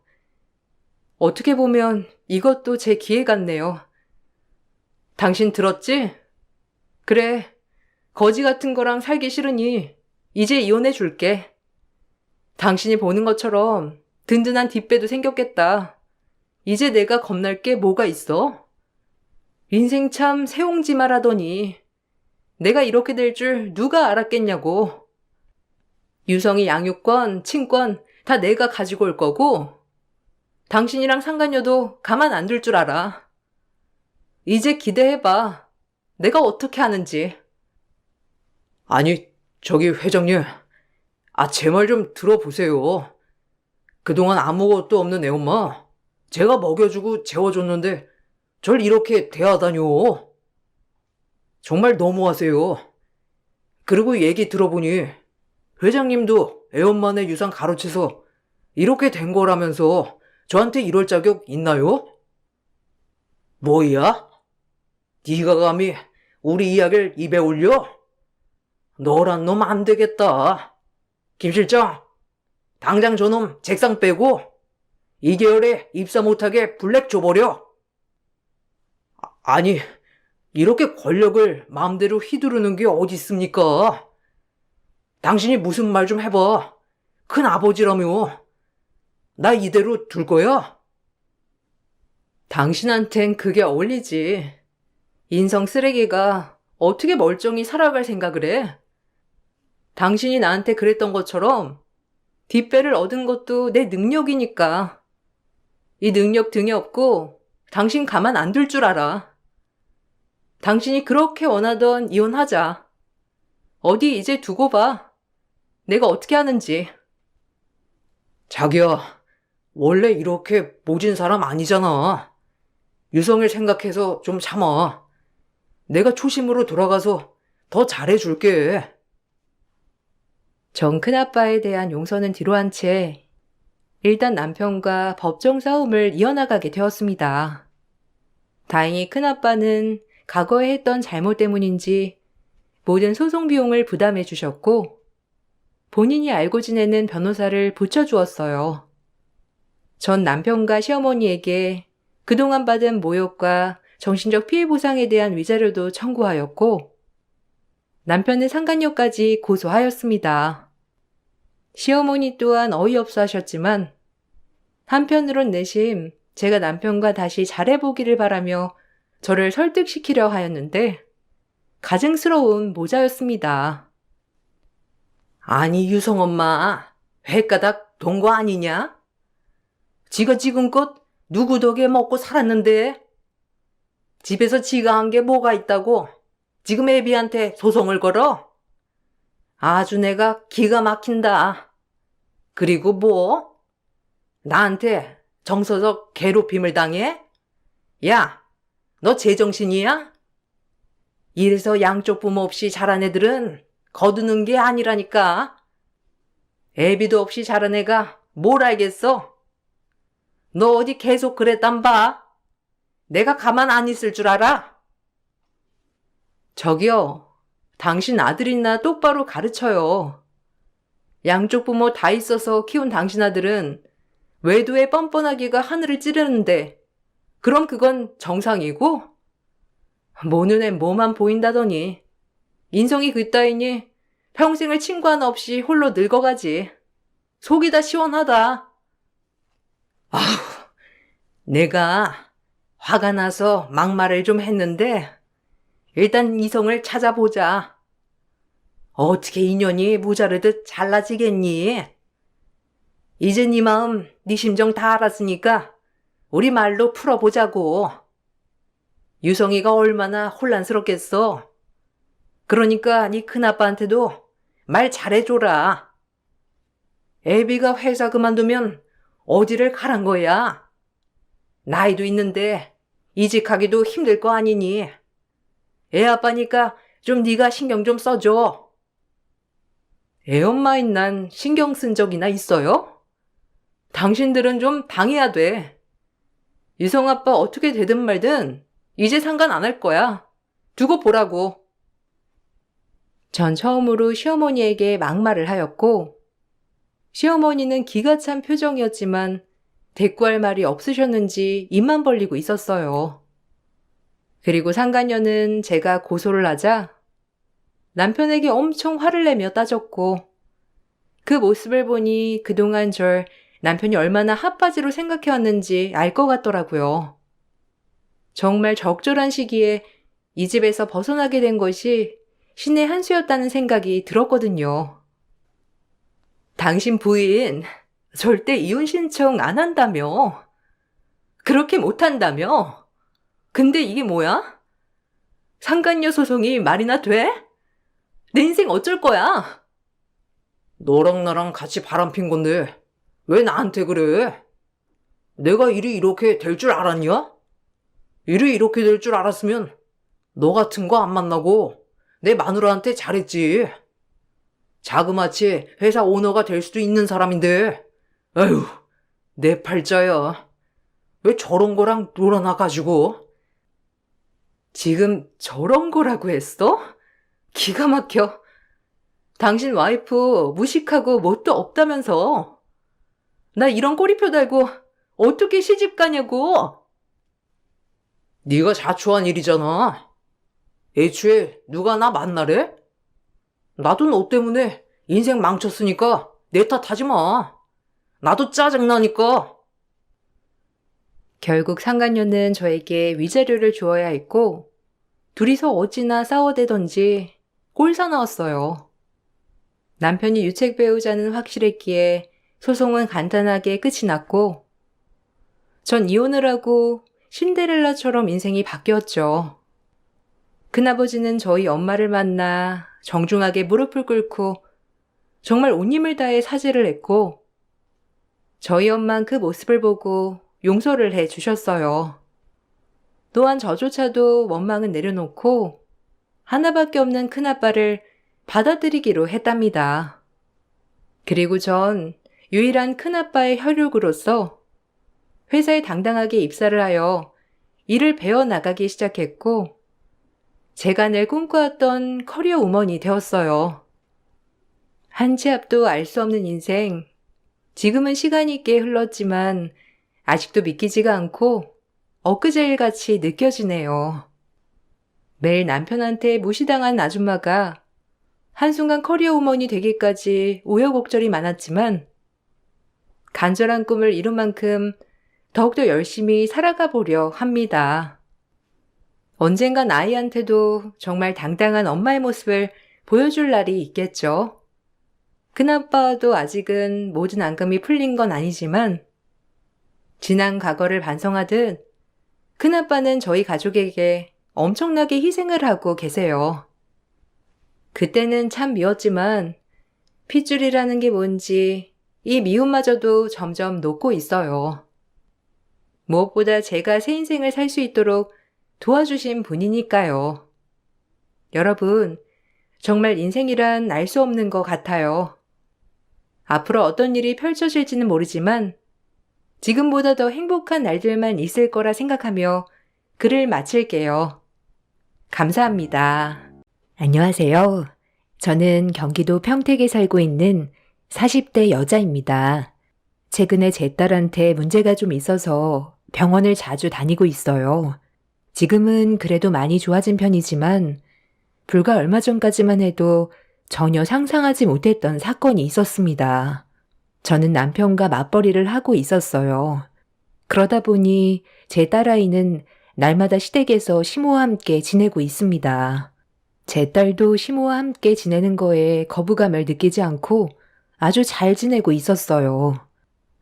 어떻게 보면 이것도 제 기회 같네요. 당신 들었지? 그래, 거지 같은 거랑 살기 싫으니 이제 이혼해 줄게. 당신이 보는 것처럼 든든한 뒷배도 생겼겠다. 이제 내가 겁날 게 뭐가 있어? 인생 참 새옹지마라더니 내가 이렇게 될 줄 누가 알았겠냐고. 유성이 양육권, 친권 다 내가 가지고 올 거고 당신이랑 상간녀도 가만 안 둘 줄 알아. 이제 기대해봐. 내가 어떻게 하는지.
아니, 저기 회장님. 제 말 좀 들어보세요. 그동안 아무것도 없는 애 엄마 제가 먹여주고 재워줬는데 절 이렇게 대하다뇨. 정말 너무하세요. 그리고 얘기 들어보니 회장님도 애엄마네 유산 가로채서 이렇게 된 거라면서 저한테 이럴 자격 있나요? 뭐야? 네가 감히 우리 이야기를 입에 올려? 너란 놈 안 되겠다. 김 실장, 당장 저놈 책상 빼고 2개월에 입사 못하게 블랙 줘버려. 아니, 이렇게 권력을 마음대로 휘두르는 게 어디 있습니까? 당신이 무슨 말 좀 해봐. 큰 아버지라며. 나 이대로 둘 거야?
당신한텐 그게 어울리지. 인성 쓰레기가 어떻게 멀쩡히 살아갈 생각을 해? 당신이 나한테 그랬던 것처럼 뒷배를 얻은 것도 내 능력이니까. 이 능력 등에 업고 당신 가만 안 둘 줄 알아. 당신이 그렇게 원하던 이혼하자. 어디 이제 두고 봐. 내가 어떻게 하는지.
자기야, 원래 이렇게 모진 사람 아니잖아. 유성을 생각해서 좀 참아. 내가 초심으로 돌아가서 더 잘해줄게.
전 큰아빠에 대한 용서는 뒤로 한 채 일단 남편과 법정 싸움을 이어나가게 되었습니다. 다행히 큰아빠는 과거에 했던 잘못 때문인지 모든 소송 비용을 부담해 주셨고 본인이 알고 지내는 변호사를 붙여주었어요. 전 남편과 시어머니에게 그동안 받은 모욕과 정신적 피해 보상에 대한 위자료도 청구하였고 남편은 상간녀까지 고소하였습니다. 시어머니 또한 어이없어 하셨지만 한편으론 내심 제가 남편과 다시 잘해보기를 바라며 저를 설득시키려 하였는데 가증스러운 모자였습니다.
아니, 유성 엄마, 횟가닥 돈 거 아니냐? 지가 지금껏 누구 덕에 먹고 살았는데? 집에서 지가 한 게 뭐가 있다고 지금 애비한테 소송을 걸어? 아주 내가 기가 막힌다. 그리고 뭐? 나한테 정서적 괴롭힘을 당해? 야, 너 제정신이야? 이래서 양쪽 부모 없이 자란 애들은 거두는 게 아니라니까. 애비도 없이 자란 애가 뭘 알겠어? 너 어디 계속 그랬단 봐. 내가 가만 안 있을 줄 알아?
저기요, 당신 아들이나 똑바로 가르쳐요. 양쪽 부모 다 있어서 키운 당신 아들은 외도에 뻔뻔하기가 하늘을 찌르는데 그럼 그건 정상이고? 모 눈에 뭐만 보인다더니 인성이 그따위니 평생을 친구 하나 없이 홀로 늙어가지. 속이 다 시원하다.
내가 화가 나서 막말을 좀 했는데 일단 이성을 찾아보자. 어떻게 인연이 모자르듯 잘라지겠니? 이제 네 마음, 네 심정 다 알았으니까 우리 말로 풀어보자고. 유성이가 얼마나 혼란스럽겠어. 그러니까 네 큰아빠한테도 말 잘해줘라. 애비가 회사 그만두면 어디를 가란 거야? 나이도 있는데 이직하기도 힘들 거 아니니. 애 아빠니까 좀 네가 신경 좀 써줘.
애엄마인 난 신경 쓴 적이나 있어요? 당신들은 좀 당해야 돼. 유성 아빠 어떻게 되든 말든 이제 상관 안 할 거야. 두고 보라고. 전 처음으로 시어머니에게 막말을 하였고 시어머니는 기가 찬 표정이었지만 대꾸할 말이 없으셨는지 입만 벌리고 있었어요. 그리고 상간녀는 제가 고소를 하자 남편에게 엄청 화를 내며 따졌고 그 모습을 보니 그동안 절 남편이 얼마나 핫바지로 생각해왔는지 알 것 같더라고요. 정말 적절한 시기에 이 집에서 벗어나게 된 것이 신의 한 수였다는 생각이 들었거든요. 당신 부인 절대 이혼 신청 안 한다며. 그렇게 못한다며. 근데 이게 뭐야? 상간녀 소송이 말이나 돼? 내 인생 어쩔 거야?
너랑 나랑 같이 바람핀 건데 왜 나한테 그래? 내가 일이 이렇게 될 줄 알았냐? 일이 이렇게 될 줄 알았으면 너 같은 거 안 만나고 내 마누라한테 잘했지. 자그마치 회사 오너가 될 수도 있는 사람인데, 아휴, 내 팔자야. 왜 저런 거랑 놀아나가지고?
지금 저런 거라고 했어? 기가 막혀. 당신 와이프 무식하고 뭣도 없다면서. 나 이런 꼬리표 달고 어떻게 시집 가냐고.
네가 자초한 일이잖아. 애초에 누가 나 만나래? 나도 너 때문에 인생 망쳤으니까 내 탓하지 마. 나도 짜증나니까.
결국 상간녀는 저에게 위자료를 주어야 했고 둘이서 어찌나 싸워대던지 꼴사 나왔어요. 남편이 유책 배우자는 확실했기에 소송은 간단하게 끝이 났고 전 이혼을 하고 신데렐라처럼 인생이 바뀌었죠. 큰아버지는 저희 엄마를 만나 정중하게 무릎을 꿇고 정말 온 힘을 다해 사죄를 했고 저희 엄마는 그 모습을 보고 용서를 해 주셨어요. 또한 저조차도 원망은 내려놓고 하나밖에 없는 큰아빠를 받아들이기로 했답니다. 그리고 전 유일한 큰아빠의 혈육으로서 회사에 당당하게 입사를 하여 일을 배워나가기 시작했고 제가 늘 꿈꿔왔던 커리어 우먼이 되었어요. 한 치 앞도 알 수 없는 인생. 지금은 시간이 꽤 흘렀지만 아직도 믿기지가 않고 엊그제일같이 느껴지네요. 매일 남편한테 무시당한 아줌마가 한순간 커리어 우먼이 되기까지 우여곡절이 많았지만 간절한 꿈을 이룬 만큼 더욱더 열심히 살아가 보려 합니다. 언젠간 아이한테도 정말 당당한 엄마의 모습을 보여줄 날이 있겠죠. 큰아빠도 아직은 모든 앙금이 풀린 건 아니지만 지난 과거를 반성하듯 큰아빠는 저희 가족에게 엄청나게 희생을 하고 계세요. 그때는 참 미웠지만 핏줄이라는 게 뭔지 이 미움마저도 점점 녹고 있어요. 무엇보다 제가 새 인생을 살 수 있도록 도와주신 분이니까요. 여러분, 정말 인생이란 알 수 없는 것 같아요. 앞으로 어떤 일이 펼쳐질지는 모르지만 지금보다 더 행복한 날들만 있을 거라 생각하며 글을 마칠게요. 감사합니다. 안녕하세요. 저는 경기도 평택에 살고 있는 40대 여자입니다. 최근에 제 딸한테 문제가 좀 있어서 병원을 자주 다니고 있어요. 지금은 그래도 많이 좋아진 편이지만 불과 얼마 전까지만 해도 전혀 상상하지 못했던 사건이 있었습니다. 저는 남편과 맞벌이를 하고 있었어요. 그러다 보니 제 딸아이는 날마다 시댁에서 시모와 함께 지내고 있습니다. 제 딸도 시모와 함께 지내는 거에 거부감을 느끼지 않고 아주 잘 지내고 있었어요.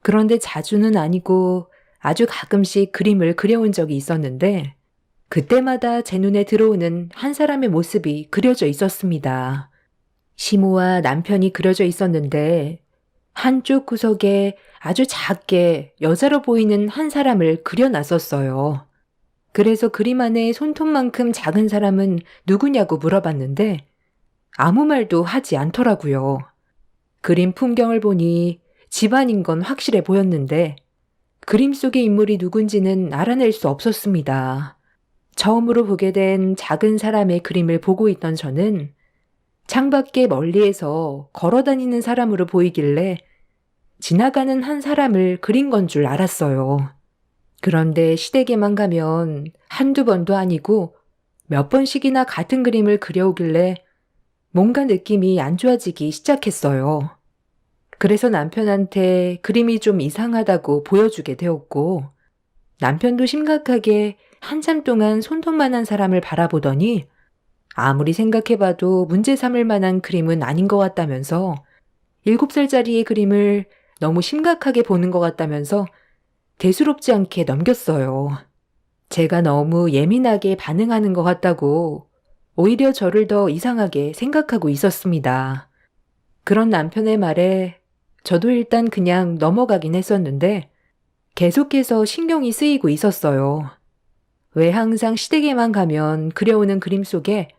그런데 자주는 아니고 아주 가끔씩 그림을 그려온 적이 있었는데 그때마다 제 눈에 들어오는 한 사람의 모습이 그려져 있었습니다. 시모와 남편이 그려져 있었는데 한쪽 구석에 아주 작게 여자로 보이는 한 사람을 그려놨었어요. 그래서 그림 안에 손톱만큼 작은 사람은 누구냐고 물어봤는데 아무 말도 하지 않더라고요. 그림 풍경을 보니 집안인 건 확실해 보였는데 그림 속의 인물이 누군지는 알아낼 수 없었습니다. 처음으로 보게 된 작은 사람의 그림을 보고 있던 저는 창밖에 멀리에서 걸어다니는 사람으로 보이길래 지나가는 한 사람을 그린 건 줄 알았어요. 그런데 시댁에만 가면 한두 번도 아니고 몇 번씩이나 같은 그림을 그려오길래 뭔가 느낌이 안 좋아지기 시작했어요. 그래서 남편한테 그림이 좀 이상하다고 보여주게 되었고 남편도 심각하게 한참 동안 손톱만한 사람을 바라보더니 아무리 생각해봐도 문제 삼을 만한 그림은 아닌 것 같다면서 7살짜리의 그림을 너무 심각하게 보는 것 같다면서 대수롭지 않게 넘겼어요. 제가 너무 예민하게 반응하는 것 같다고 오히려 저를 더 이상하게 생각하고 있었습니다. 그런 남편의 말에 저도 일단 그냥 넘어가긴 했었는데 계속해서 신경이 쓰이고 있었어요. 왜 항상 시댁에만 가면 그려오는 그림 속에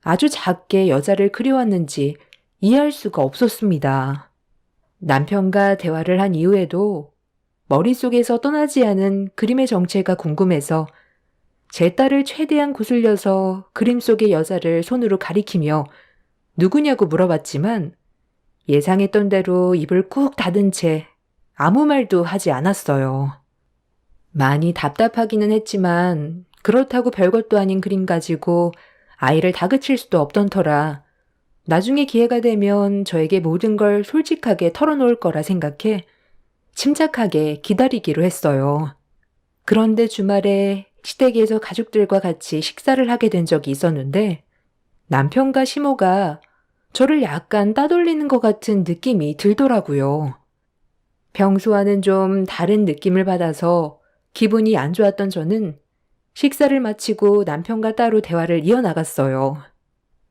아주 작게 여자를 그려왔는지 이해할 수가 없었습니다. 남편과 대화를 한 이후에도 머릿속에서 떠나지 않은 그림의 정체가 궁금해서 제 딸을 최대한 구슬려서 그림 속의 여자를 손으로 가리키며 누구냐고 물어봤지만 예상했던 대로 입을 꾹 닫은 채 아무 말도 하지 않았어요. 많이 답답하기는 했지만 그렇다고 별것도 아닌 그림 가지고 아이를 다그칠 수도 없던 터라 나중에 기회가 되면 저에게 모든 걸 솔직하게 털어놓을 거라 생각해 침착하게 기다리기로 했어요. 그런데 주말에 시댁에서 가족들과 같이 식사를 하게 된 적이 있었는데 남편과 시모가 저를 약간 따돌리는 것 같은 느낌이 들더라고요. 평소와는 좀 다른 느낌을 받아서 기분이 안 좋았던 저는 식사를 마치고 남편과 따로 대화를 이어나갔어요.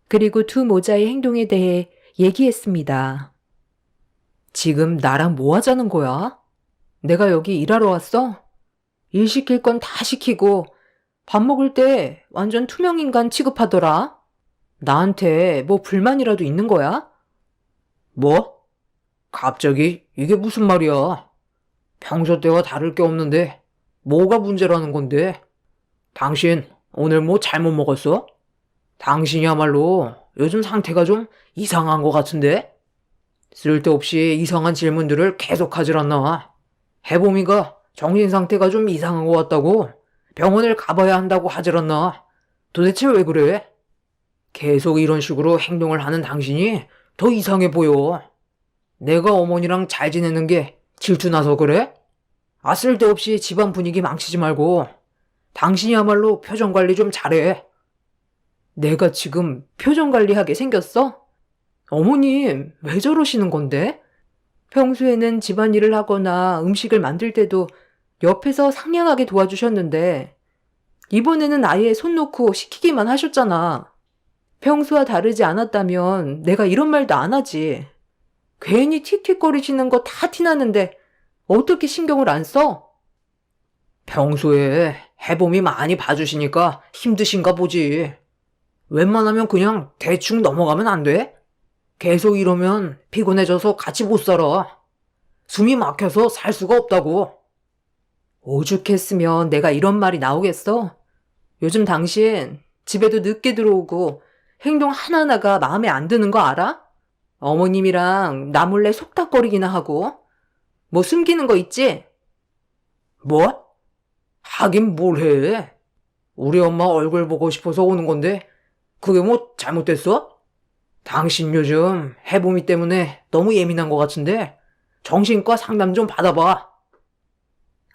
그리고 두 모자의 행동에 대해 얘기했습니다.
지금 나랑 뭐 하자는 거야? 내가 여기 일하러 왔어? 일 시킬 건 다 시키고 밥 먹을 때 완전 투명인간 취급하더라. 나한테 뭐 불만이라도 있는 거야? 뭐? 갑자기 이게 무슨 말이야? 평소 때와 다를 게 없는데 뭐가 문제라는 건데? 당신 오늘 뭐 잘못 먹었어? 당신이야말로 요즘 상태가 좀 이상한 것 같은데? 쓸데없이 이상한 질문들을 계속하질 않나? 해봄이가 정신 상태가 좀 이상한 것 같다고 병원을 가봐야 한다고 하질 않나? 도대체 왜 그래? 계속 이런 식으로 행동을 하는 당신이 더 이상해 보여. 내가 어머니랑 잘 지내는 게 질투나서 그래? 쓸데없이 집안 분위기 망치지 말고 당신이야말로 표정 관리 좀 잘해. 내가 지금 표정 관리하게 생겼어? 어머님, 왜 저러시는 건데? 평소에는 집안일을 하거나 음식을 만들 때도 옆에서 상냥하게 도와주셨는데 이번에는 아예 손 놓고 시키기만 하셨잖아. 평소와 다르지 않았다면 내가 이런 말도 안 하지. 괜히 틱틱거리시는 거 다 티나는데 어떻게 신경을 안 써? 평소에 해봄이 많이 봐주시니까 힘드신가 보지. 웬만하면 그냥 대충 넘어가면 안 돼? 계속 이러면 피곤해져서 같이 못 살아. 숨이 막혀서 살 수가 없다고. 오죽했으면 내가 이런 말이 나오겠어? 요즘 당신 집에도 늦게 들어오고 행동 하나하나가 마음에 안 드는 거 알아? 어머님이랑 나 몰래 속닥거리기나 하고. 뭐 숨기는 거 있지? 뭐? 하긴 뭘 해. 우리 엄마 얼굴 보고 싶어서 오는 건데 그게 뭐 잘못됐어? 당신 요즘 해봄이 때문에 너무 예민한 것 같은데 정신과 상담 좀 받아봐.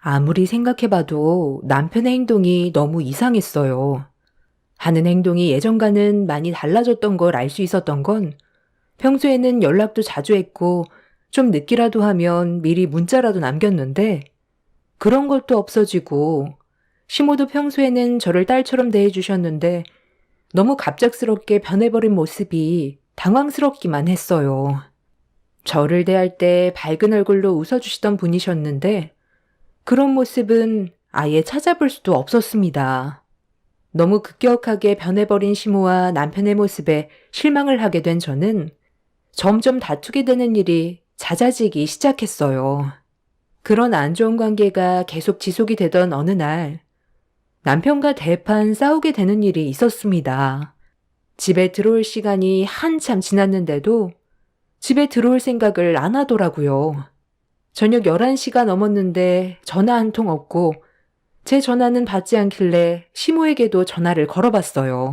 아무리 생각해봐도 남편의 행동이 너무 이상했어요. 하는 행동이 예전과는 많이 달라졌던 걸 알 수 있었던 건 평소에는 연락도 자주 했고 좀 늦기라도 하면 미리 문자라도 남겼는데 그런 것도 없어지고 시모도 평소에는 저를 딸처럼 대해주셨는데 너무 갑작스럽게 변해버린 모습이 당황스럽기만 했어요. 저를 대할 때 밝은 얼굴로 웃어주시던 분이셨는데 그런 모습은 아예 찾아볼 수도 없었습니다. 너무 급격하게 변해버린 시모와 남편의 모습에 실망을 하게 된 저는 점점 다투게 되는 일이 잦아지기 시작했어요. 그런 안 좋은 관계가 계속 지속이 되던 어느 날 남편과 대판 싸우게 되는 일이 있었습니다. 집에 들어올 시간이 한참 지났는데도 집에 들어올 생각을 안 하더라고요. 저녁 11시가 넘었는데 전화 한 통 없고 제 전화는 받지 않길래 시모에게도 전화를 걸어봤어요.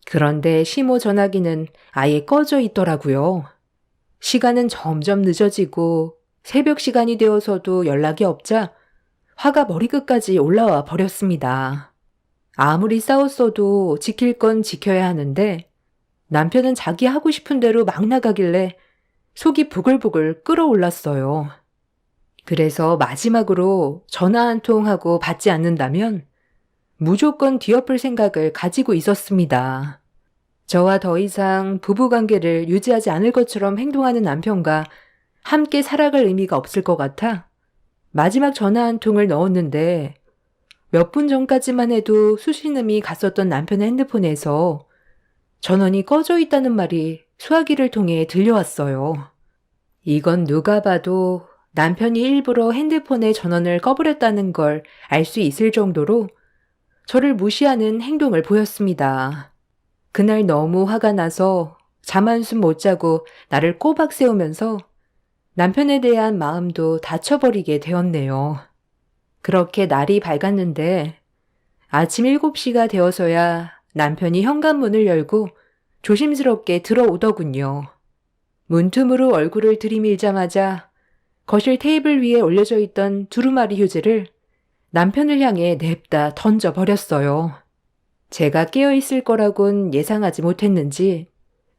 그런데 시모 전화기는 아예 꺼져 있더라고요. 시간은 점점 늦어지고 새벽 시간이 되어서도 연락이 없자 화가 머리끝까지 올라와 버렸습니다. 아무리 싸웠어도 지킬 건 지켜야 하는데 남편은 자기 하고 싶은 대로 막 나가길래 속이 부글부글 끓어올랐어요. 그래서 마지막으로 전화 한 통 하고 받지 않는다면 무조건 뒤엎을 생각을 가지고 있었습니다. 저와 더 이상 부부관계를 유지하지 않을 것처럼 행동하는 남편과 함께 살아갈 의미가 없을 것 같아 마지막 전화 한 통을 넣었는데 몇 분 전까지만 해도 수신음이 갔었던 남편의 핸드폰에서 전원이 꺼져 있다는 말이 수화기를 통해 들려왔어요. 이건 누가 봐도 남편이 일부러 핸드폰의 전원을 꺼버렸다는 걸 알 수 있을 정도로 저를 무시하는 행동을 보였습니다. 그날 너무 화가 나서 잠 한숨 못 자고 나를 꼬박 세우면서 남편에 대한 마음도 닫혀버리게 되었네요. 그렇게 날이 밝았는데 아침 7시가 되어서야 남편이 현관문을 열고 조심스럽게 들어오더군요. 문틈으로 얼굴을 들이밀자마자 거실 테이블 위에 올려져 있던 두루마리 휴지를 남편을 향해 냅다 던져버렸어요. 제가 깨어있을 거라곤 예상하지 못했는지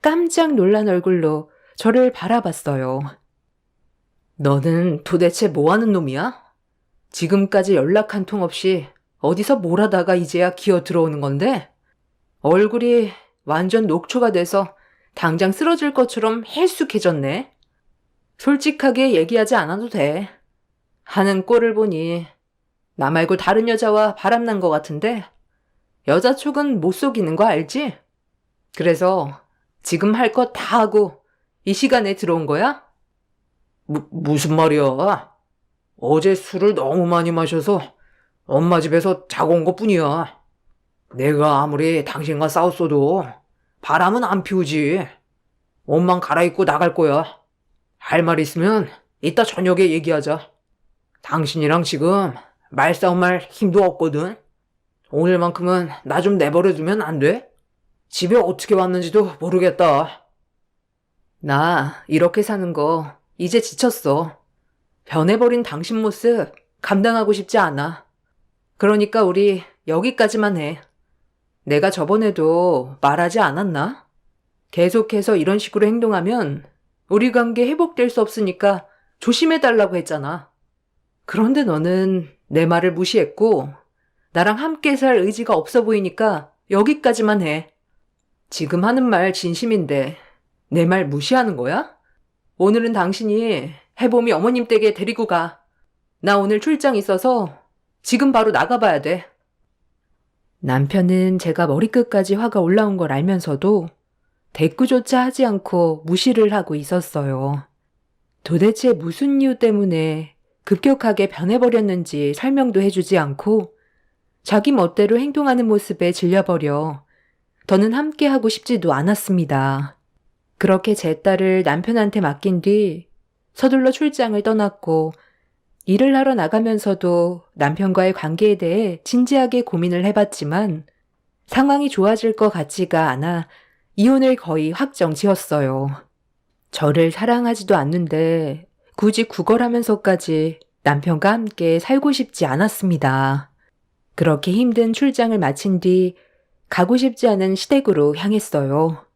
깜짝 놀란 얼굴로 저를 바라봤어요.
너는 도대체 뭐 하는 놈이야? 지금까지 연락 한 통 없이 어디서 뭘 하다가 이제야 기어 들어오는 건데? 얼굴이 완전 녹초가 돼서 당장 쓰러질 것처럼 헬쑥해졌네. 솔직하게 얘기하지 않아도 돼. 하는 꼴을 보니 나 말고 다른 여자와 바람난 것 같은데 여자 촉은 못 속이는 거 알지? 그래서 지금 할 거 다 하고 이 시간에 들어온 거야? 무슨 말이야? 어제 술을 너무 많이 마셔서 엄마 집에서 자고 온 것뿐이야. 내가 아무리 당신과 싸웠어도 바람은 안 피우지. 옷만 갈아입고 나갈 거야. 할 말 있으면 이따 저녁에 얘기하자. 당신이랑 지금 말싸움할 힘도 없거든. 오늘만큼은 나 좀 내버려두면 안 돼? 집에 어떻게 왔는지도 모르겠다. 나 이렇게 사는 거 이제 지쳤어. 변해버린 당신 모습 감당하고 싶지 않아. 그러니까 우리 여기까지만 해. 내가 저번에도 말하지 않았나? 계속해서 이런 식으로 행동하면 우리 관계 회복될 수 없으니까 조심해달라고 했잖아. 그런데 너는 내 말을 무시했고 나랑 함께 살 의지가 없어 보이니까 여기까지만 해. 지금 하는 말 진심인데 내 말 무시하는 거야? 오늘은 당신이 해봄이 어머님 댁에 데리고 가. 나 오늘 출장 있어서 지금 바로 나가봐야 돼.
남편은 제가 머리끝까지 화가 올라온 걸 알면서도 대꾸조차 하지 않고 무시를 하고 있었어요. 도대체 무슨 이유 때문에 급격하게 변해버렸는지 설명도 해주지 않고 자기 멋대로 행동하는 모습에 질려버려 더는 함께하고 싶지도 않았습니다. 그렇게 제 딸을 남편한테 맡긴 뒤 서둘러 출장을 떠났고 일을 하러 나가면서도 남편과의 관계에 대해 진지하게 고민을 해봤지만 상황이 좋아질 것 같지가 않아 이혼을 거의 확정 지었어요. 저를 사랑하지도 않는데 굳이 구걸하면서까지 남편과 함께 살고 싶지 않았습니다. 그렇게 힘든 출장을 마친 뒤 가고 싶지 않은 시댁으로 향했어요.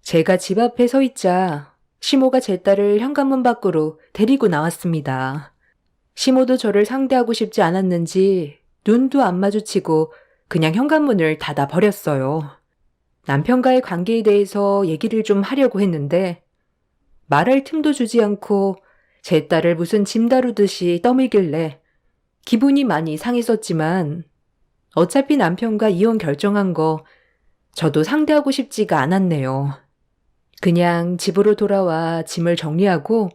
제가 집 앞에 서 있자 시모가 제 딸을 현관문 밖으로 데리고 나왔습니다. 시모도 저를 상대하고 싶지 않았는지 눈도 안 마주치고 그냥 현관문을 닫아버렸어요. 남편과의 관계에 대해서 얘기를 좀 하려고 했는데 말할 틈도 주지 않고 제 딸을 무슨 짐 다루듯이 떠밀길래 기분이 많이 상했었지만 어차피 남편과 이혼 결정한 거 저도 상대하고 싶지가 않았네요. 그냥 집으로 돌아와 짐을 정리하고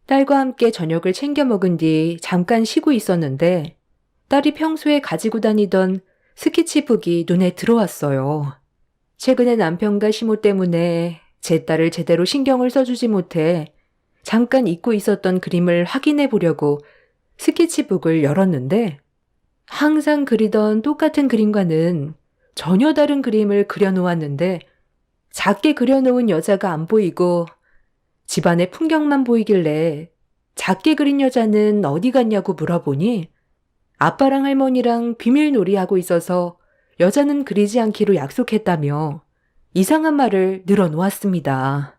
딸과 함께 저녁을 챙겨 먹은 뒤 잠깐 쉬고 있었는데 딸이 평소에 가지고 다니던 스케치북이 눈에 들어왔어요. 최근에 남편과 시모 때문에 제 딸을 제대로 신경을 써주지 못해 잠깐 잊고 있었던 그림을 확인해 보려고 스케치북을 열었는데 항상 그리던 똑같은 그림과는 전혀 다른 그림을 그려놓았는데 작게 그려놓은 여자가 안 보이고 집안의 풍경만 보이길래 작게 그린 여자는 어디 갔냐고 물어보니 아빠랑 할머니랑 비밀놀이하고 있어서 여자는 그리지 않기로 약속했다며 이상한 말을 늘어놓았습니다.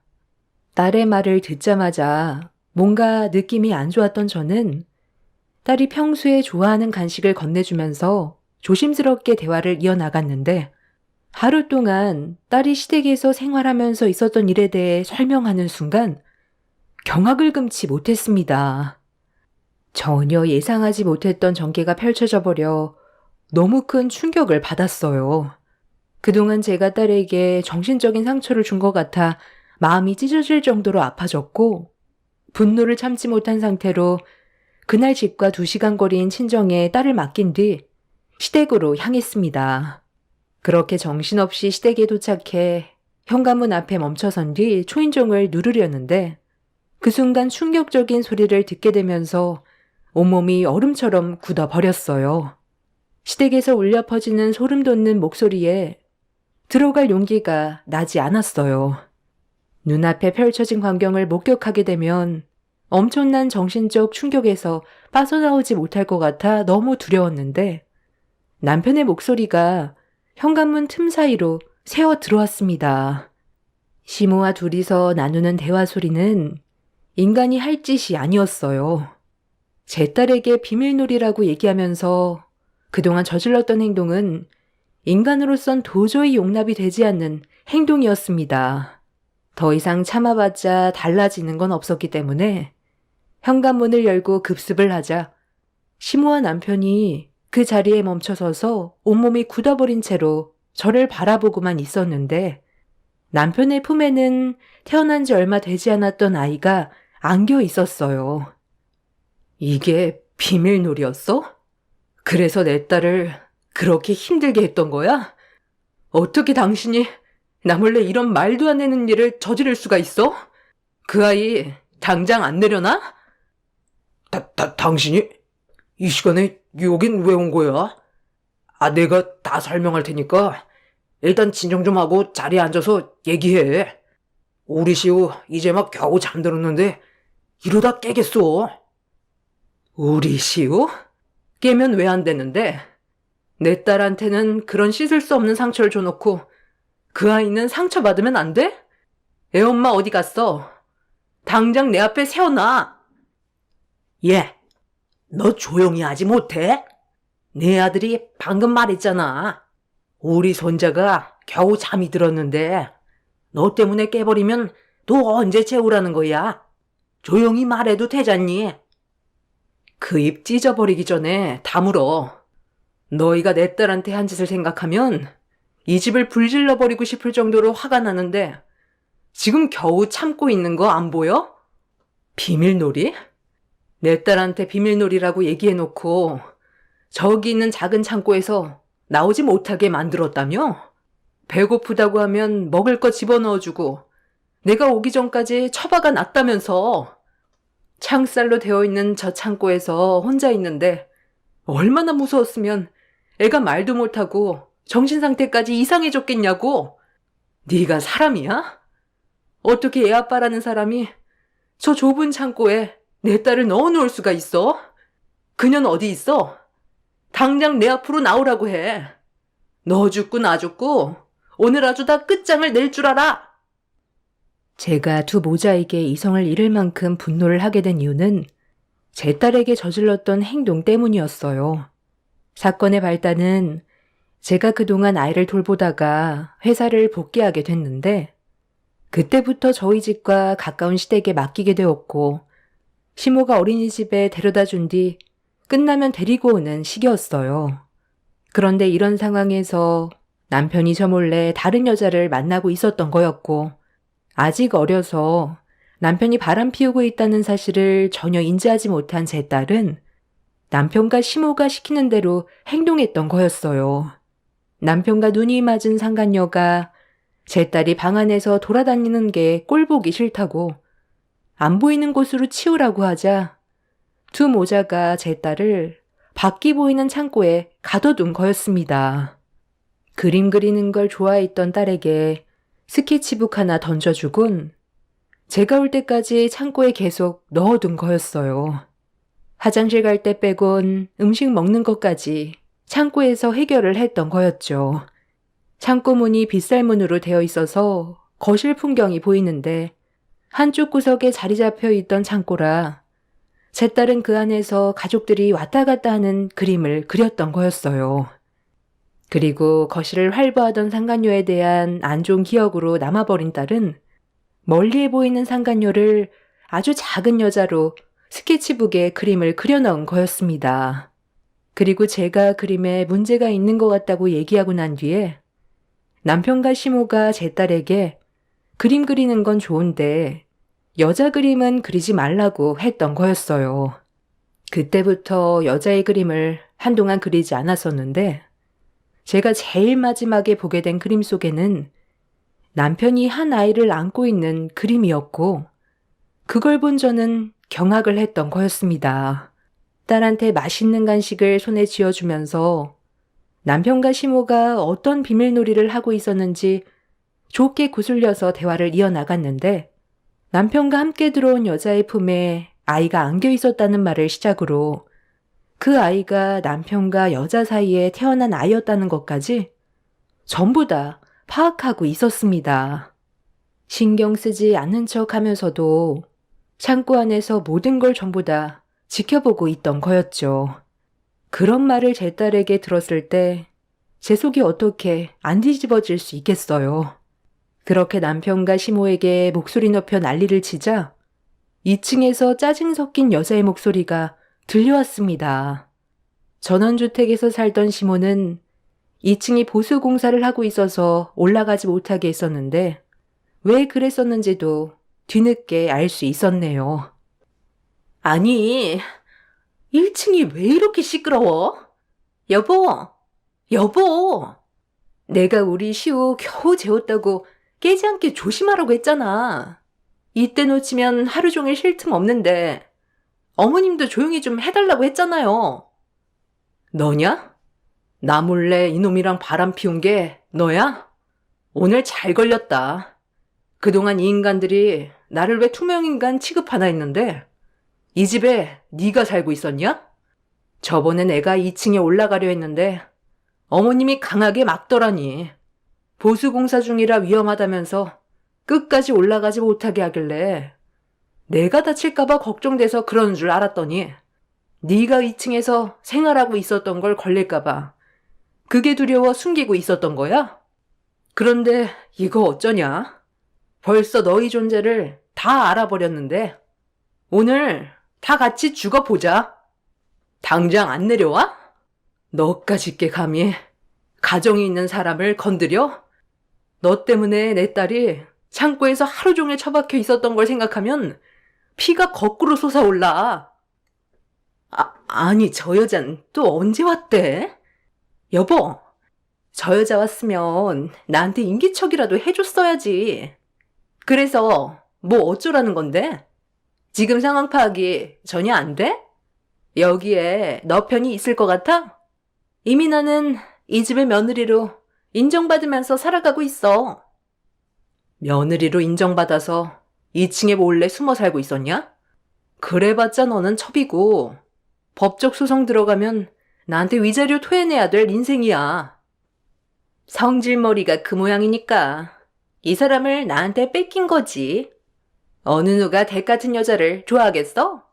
딸의 말을 듣자마자 뭔가 느낌이 안 좋았던 저는 딸이 평소에 좋아하는 간식을 건네주면서 조심스럽게 대화를 이어나갔는데 하루 동안 딸이 시댁에서 생활하면서 있었던 일에 대해 설명하는 순간 경악을 금치 못했습니다. 전혀 예상하지 못했던 전개가 펼쳐져 버려 너무 큰 충격을 받았어요. 그동안 제가 딸에게 정신적인 상처를 준 것 같아 마음이 찢어질 정도로 아파졌고, 분노를 참지 못한 상태로 그날 집과 2시간 거리인 친정에 딸을 맡긴 뒤 시댁으로 향했습니다. 그렇게 정신없이 시댁에 도착해 현관문 앞에 멈춰선 뒤 초인종을 누르려는데, 그 순간 충격적인 소리를 듣게 되면서 온몸이 얼음처럼 굳어버렸어요. 시댁에서 울려 퍼지는 소름 돋는 목소리에 들어갈 용기가 나지 않았어요. 눈앞에 펼쳐진 광경을 목격하게 되면 엄청난 정신적 충격에서 빠져나오지 못할 것 같아 너무 두려웠는데, 남편의 목소리가 현관문 틈 사이로 새어 들어왔습니다. 시모와 둘이서 나누는 대화 소리는 인간이 할 짓이 아니었어요. 제 딸에게 비밀놀이라고 얘기하면서 그동안 저질렀던 행동은 인간으로선 도저히 용납이 되지 않는 행동이었습니다. 더 이상 참아봤자 달라지는 건 없었기 때문에 현관문을 열고 급습을 하자 시모와 남편이 그 자리에 멈춰서서 온몸이 굳어버린 채로 저를 바라보고만 있었는데, 남편의 품에는 태어난 지 얼마 되지 않았던 아이가 안겨 있었어요. 이게 비밀놀이였어? 그래서 내 딸을 그렇게 힘들게 했던 거야? 어떻게 당신이 나 몰래 이런 말도 안 되는 일을 저지를 수가 있어? 그 아이 당장 안 내려놔? 당신이 이 시간에 여긴 왜 온 거야? 내가 다 설명할 테니까 일단 진정 좀 하고 자리에 앉아서 얘기해. 우리 시우 이제 막 겨우 잠들었는데 이러다 깨겠어. 우리 시우? 깨면 왜 안 되는데? 내 딸한테는 그런 씻을 수 없는 상처를 줘놓고 그 아이는 상처받으면 안 돼? 애 엄마 어디 갔어? 당장 내 앞에 세워놔. 얘, 너 조용히 하지 못해? 내 아들이 방금 말했잖아. 우리 손자가 겨우 잠이 들었는데 너 때문에 깨버리면 너 언제 재우라는 거야? 조용히 말해도 되잖니? 그 입 찢어버리기 전에 다물어. 너희가 내 딸한테 한 짓을 생각하면 이 집을 불질러버리고 싶을 정도로 화가 나는데 지금 겨우 참고 있는 거 안 보여? 비밀놀이? 내 딸한테 비밀놀이라고 얘기해놓고 저기 있는 작은 창고에서 나오지 못하게 만들었다며? 배고프다고 하면 먹을 거 집어넣어주고 내가 오기 전까지 처박아 놨다면서. 창살로 되어 있는 저 창고에서 혼자 있는데 얼마나 무서웠으면 애가 말도 못하고 정신 상태까지 이상해졌겠냐고. 네가 사람이야? 어떻게 애 아빠라는 사람이 저 좁은 창고에 내 딸을 넣어놓을 수가 있어? 그녀는 어디 있어? 당장 내 앞으로 나오라고 해. 너 죽고 나 죽고 오늘 아주 다 끝장을 낼 줄 알아. 제가 두 모자에게 이성을 잃을 만큼 분노를 하게 된 이유는 제 딸에게 저질렀던 행동 때문이었어요. 사건의 발단은 제가 그동안 아이를 돌보다가 회사를 복귀하게 됐는데, 그때부터 저희 집과 가까운 시댁에 맡기게 되었고, 시모가 어린이집에 데려다 준 뒤 끝나면 데리고 오는 시기였어요. 그런데 이런 상황에서 남편이 저 몰래 다른 여자를 만나고 있었던 거였고, 아직 어려서 남편이 바람 피우고 있다는 사실을 전혀 인지하지 못한 제 딸은 남편과 시모가 시키는 대로 행동했던 거였어요. 남편과 눈이 맞은 상간녀가 제 딸이 방 안에서 돌아다니는 게 꼴보기 싫다고 안 보이는 곳으로 치우라고 하자 두 모자가 제 딸을 밖이 보이는 창고에 가둬둔 거였습니다. 그림 그리는 걸 좋아했던 딸에게 스케치북 하나 던져주곤 제가 올 때까지 창고에 계속 넣어둔 거였어요. 화장실 갈 때 빼곤 음식 먹는 것까지 창고에서 해결을 했던 거였죠. 창고 문이 빗살문으로 되어 있어서 거실 풍경이 보이는데 한쪽 구석에 자리 잡혀 있던 창고라 제 딸은 그 안에서 가족들이 왔다 갔다 하는 그림을 그렸던 거였어요. 그리고 거실을 활보하던 상간녀에 대한 안 좋은 기억으로 남아버린 딸은 멀리에 보이는 상간녀를 아주 작은 여자로 스케치북에 그림을 그려넣은 거였습니다. 그리고 제가 그림에 문제가 있는 것 같다고 얘기하고 난 뒤에 남편과 시모가 제 딸에게 그림 그리는 건 좋은데 여자 그림은 그리지 말라고 했던 거였어요. 그때부터 여자의 그림을 한동안 그리지 않았었는데 제가 제일 마지막에 보게 된 그림 속에는 남편이 한 아이를 안고 있는 그림이었고 그걸 본 저는 경악을 했던 거였습니다. 딸한테 맛있는 간식을 손에 쥐어주면서 남편과 시모가 어떤 비밀놀이를 하고 있었는지 좋게 구슬려서 대화를 이어나갔는데 남편과 함께 들어온 여자의 품에 아이가 안겨 있었다는 말을 시작으로 그 아이가 남편과 여자 사이에 태어난 아이였다는 것까지 전부 다 파악하고 있었습니다. 신경 쓰지 않는 척 하면서도 창고 안에서 모든 걸 전부 다 지켜보고 있던 거였죠. 그런 말을 제 딸에게 들었을 때 제 속이 어떻게 안 뒤집어질 수 있겠어요. 그렇게 남편과 시모에게 목소리 높여 난리를 치자 2층에서 짜증 섞인 여자의 목소리가 들려왔습니다. 전원주택에서 살던 시모는 2층이 보수 공사를 하고 있어서 올라가지 못하게 했었는데 왜 그랬었는지도 뒤늦게 알 수 있었네요. 아니, 1층이 왜 이렇게 시끄러워? 여보, 여보! 내가 우리 시우 겨우 재웠다고 깨지 않게 조심하라고 했잖아. 이때 놓치면 하루 종일 쉴 틈 없는데 어머님도 조용히 좀 해달라고 했잖아요. 너냐? 나 몰래 이놈이랑 바람 피운 게 너야? 오늘 잘 걸렸다. 그동안 이 인간들이 나를 왜 투명인간 취급하나 했는데 이 집에 네가 살고 있었냐? 저번에 내가 2층에 올라가려 했는데 어머님이 강하게 막더라니. 보수공사 중이라 위험하다면서 끝까지 올라가지 못하게 하길래 내가 다칠까봐 걱정돼서 그러는 줄 알았더니 네가 2층에서 생활하고 있었던 걸 걸릴까봐 그게 두려워 숨기고 있었던 거야? 그런데 이거 어쩌냐? 벌써 너희 존재를 다 알아버렸는데 오늘 다 같이 죽어보자. 당장 안 내려와? 너까짓 게 감히 가정이 있는 사람을 건드려? 너 때문에 내 딸이 창고에서 하루 종일 처박혀 있었던 걸 생각하면 피가 거꾸로 솟아올라. 아니 저 여잔 또 언제 왔대? 여보, 저 여자 왔으면 나한테 인기척이라도 해줬어야지. 그래서 뭐 어쩌라는 건데? 지금 상황 파악이 전혀 안 돼? 여기에 너 편이 있을 것 같아? 이미 나는 이 집의 며느리로 인정받으면서 살아가고 있어. 며느리로 인정받아서 2층에 몰래 숨어 살고 있었냐? 그래봤자 너는 첩이고 법적 소송 들어가면 나한테 위자료 토해내야 될 인생이야. 성질머리가 그 모양이니까 이 사람을 나한테 뺏긴 거지. 어느 누가 댁 같은 여자를 좋아하겠어?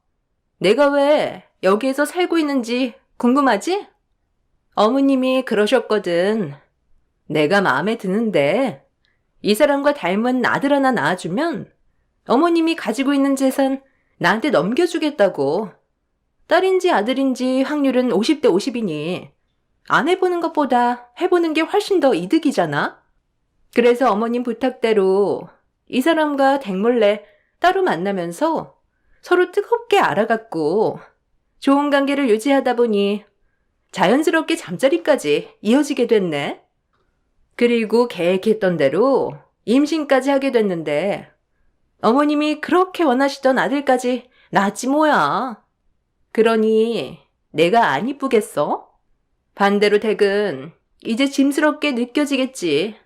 내가 왜 여기에서 살고 있는지 궁금하지? 어머님이 그러셨거든. 내가 마음에 드는데 이 사람과 닮은 아들 하나 낳아주면 어머님이 가지고 있는 재산 나한테 넘겨주겠다고. 딸인지 아들인지 확률은 50대 50이니 안 해보는 것보다 해보는 게 훨씬 더 이득이잖아. 그래서 어머님 부탁대로 이 사람과 댁몰래 따로 만나면서 서로 뜨겁게 알아갔고 좋은 관계를 유지하다 보니 자연스럽게 잠자리까지 이어지게 됐네. 그리고 계획했던 대로 임신까지 하게 됐는데 어머님이 그렇게 원하시던 아들까지 낳았지 뭐야. 그러니 내가 안 이쁘겠어? 반대로 댁은 이제 짐스럽게 느껴지겠지.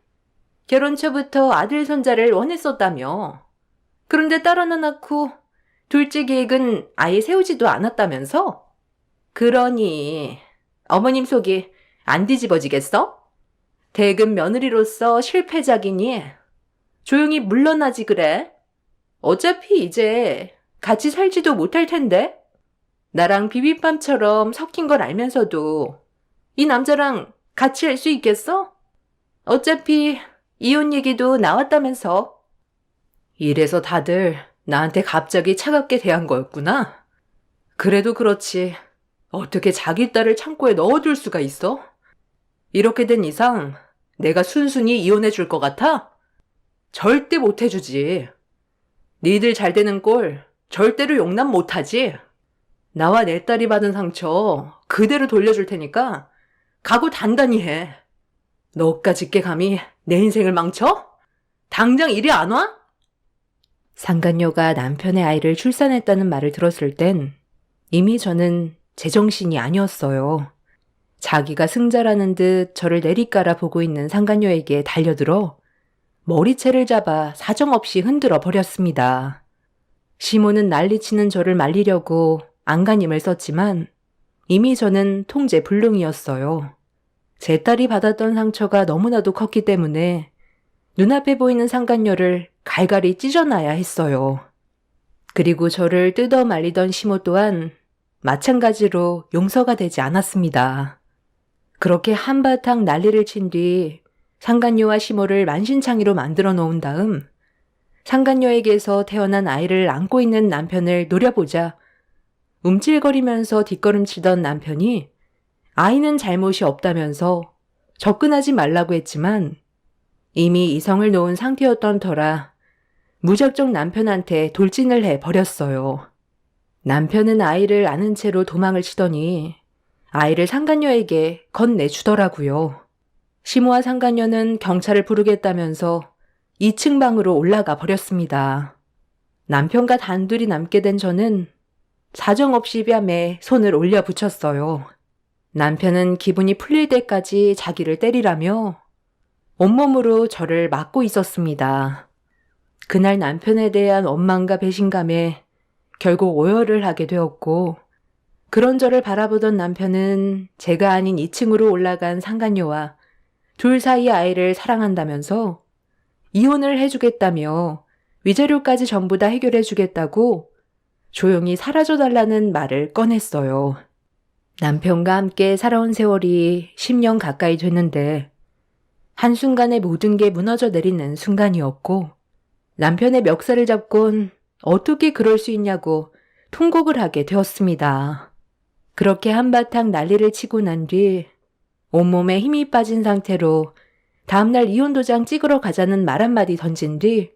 결혼 초부터 아들 손자를 원했었다며. 그런데 딸 하나 낳고 둘째 계획은 아예 세우지도 않았다면서? 그러니 어머님 속이 안 뒤집어지겠어? 댁은 며느리로서 실패작이니 조용히 물러나지 그래. 어차피 이제 같이 살지도 못할 텐데. 나랑 비빔밥처럼 섞인 걸 알면서도 이 남자랑 같이 할 수 있겠어? 어차피 이혼 얘기도 나왔다면서. 이래서 다들 나한테 갑자기 차갑게 대한 거였구나. 그래도 그렇지. 어떻게 자기 딸을 창고에 넣어둘 수가 있어? 이렇게 된 이상
내가 순순히 이혼해 줄 것 같아? 절대 못 해주지. 니들 잘 되는 꼴 절대로 용납 못하지. 나와 내 딸이 받은 상처 그대로 돌려줄 테니까 각오 단단히 해. 너까짓 게 감히 내 인생을 망쳐? 당장 이리 안 와?
상간녀가 남편의 아이를 출산했다는 말을 들었을 땐 이미 저는 제정신이 아니었어요. 자기가 승자라는 듯 저를 내리깔아 보고 있는 상간녀에게 달려들어 머리채를 잡아 사정없이 흔들어 버렸습니다. 시모는 난리치는 저를 말리려고 안간힘을 썼지만 이미 저는 통제불능이었어요. 제 딸이 받았던 상처가 너무나도 컸기 때문에 눈앞에 보이는 상간녀를 갈갈이 찢어놔야 했어요. 그리고 저를 뜯어 말리던 시모 또한 마찬가지로 용서가 되지 않았습니다. 그렇게 한바탕 난리를 친 뒤 상간녀와 시모를 만신창이로 만들어 놓은 다음 상간녀에게서 태어난 아이를 안고 있는 남편을 노려보자 움찔거리면서 뒷걸음치던 남편이 아이는 잘못이 없다면서 접근하지 말라고 했지만 이미 이성을 놓은 상태였던 터라 무작정 남편한테 돌진을 해버렸어요. 남편은 아이를 안은 채로 도망을 치더니 아이를 상간녀에게 건네주더라고요. 시모와 상간녀는 경찰을 부르겠다면서 2층 방으로 올라가 버렸습니다. 남편과 단둘이 남게 된 저는 사정없이 뺨에 손을 올려 붙였어요. 남편은 기분이 풀릴 때까지 자기를 때리라며 온몸으로 저를 막고 있었습니다. 그날 남편에 대한 원망과 배신감에 결국 오열을 하게 되었고 그런 저를 바라보던 남편은 제가 아닌 2층으로 올라간 상간녀와 둘 사이 아이를 사랑한다면서 이혼을 해주겠다며 위자료까지 전부 다 해결해주겠다고 조용히 사라져달라는 말을 꺼냈어요. 남편과 함께 살아온 세월이 10년 가까이 됐는데 한순간에 모든 게 무너져 내리는 순간이었고 남편의 멱살을 잡곤 어떻게 그럴 수 있냐고 통곡을 하게 되었습니다. 그렇게 한바탕 난리를 치고 난 뒤 온몸에 힘이 빠진 상태로 다음날 이혼 도장 찍으러 가자는 말 한마디 던진 뒤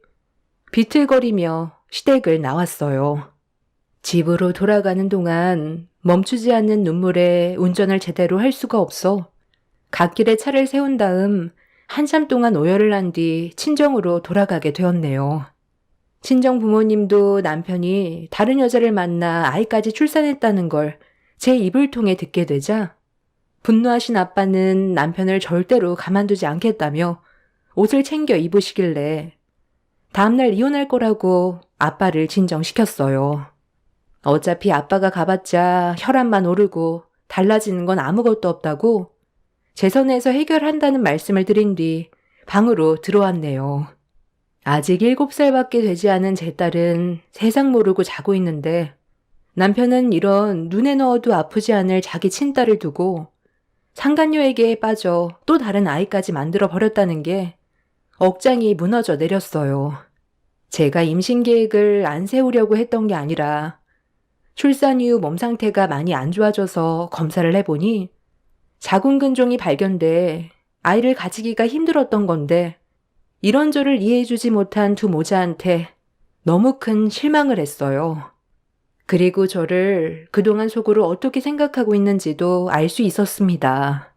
비틀거리며 시댁을 나왔어요. 집으로 돌아가는 동안 멈추지 않는 눈물에 운전을 제대로 할 수가 없어 갓길에 차를 세운 다음 한참 동안 오열을 한 뒤 친정으로 돌아가게 되었네요. 친정 부모님도 남편이 다른 여자를 만나 아이까지 출산했다는 걸 제 입을 통해 듣게 되자 분노하신 아빠는 남편을 절대로 가만두지 않겠다며 옷을 챙겨 입으시길래 다음날 이혼할 거라고 아빠를 진정시켰어요. 어차피 아빠가 가봤자 혈압만 오르고 달라지는 건 아무것도 없다고 제 선에서 해결한다는 말씀을 드린 뒤 방으로 들어왔네요. 아직 7살밖에 되지 않은 제 딸은 세상 모르고 자고 있는데 남편은 이런 눈에 넣어도 아프지 않을 자기 친딸을 두고 상간녀에게 빠져 또 다른 아이까지 만들어 버렸다는 게 억장이 무너져 내렸어요. 제가 임신 계획을 안 세우려고 했던 게 아니라 출산 이후 몸 상태가 많이 안 좋아져서 검사를 해보니 자궁근종이 발견돼 아이를 가지기가 힘들었던 건데 이런 저를 이해해주지 못한 두 모자한테 너무 큰 실망을 했어요. 그리고 저를 그동안 속으로 어떻게 생각하고 있는지도 알 수 있었습니다.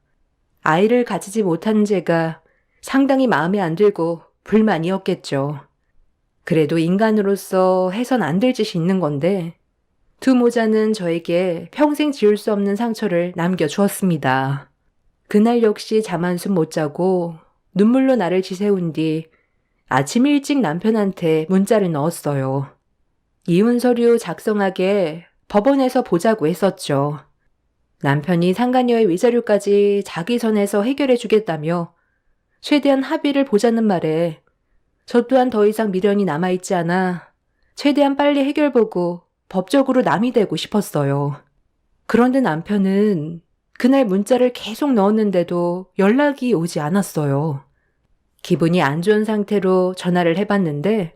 아이를 가지지 못한 제가 상당히 마음에 안 들고 불만이었겠죠. 그래도 인간으로서 해선 안 될 짓이 있는 건데 두 모자는 저에게 평생 지울 수 없는 상처를 남겨주었습니다. 그날 역시 잠 한숨 못 자고 눈물로 나를 지새운 뒤 아침 일찍 남편한테 문자를 넣었어요. 이혼 서류 작성하게 법원에서 보자고 했었죠. 남편이 상간녀의 위자료까지 자기 선에서 해결해 주겠다며 최대한 합의를 보자는 말에 저 또한 더 이상 미련이 남아있지 않아 최대한 빨리 해결 보고 법적으로 남이 되고 싶었어요. 그런데 남편은 그날 문자를 계속 넣었는데도 연락이 오지 않았어요. 기분이 안 좋은 상태로 전화를 해봤는데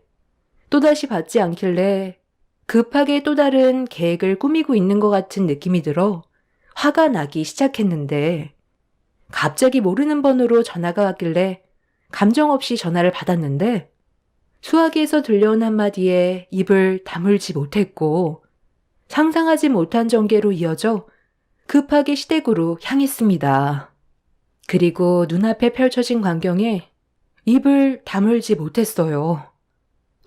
또다시 받지 않길래 급하게 또 다른 계획을 꾸미고 있는 것 같은 느낌이 들어 화가 나기 시작했는데 갑자기 모르는 번호로 전화가 왔길래 감정 없이 전화를 받았는데 수화기에서 들려온 한마디에 입을 다물지 못했고 상상하지 못한 전개로 이어져 급하게 시댁으로 향했습니다. 그리고 눈앞에 펼쳐진 광경에 입을 다물지 못했어요.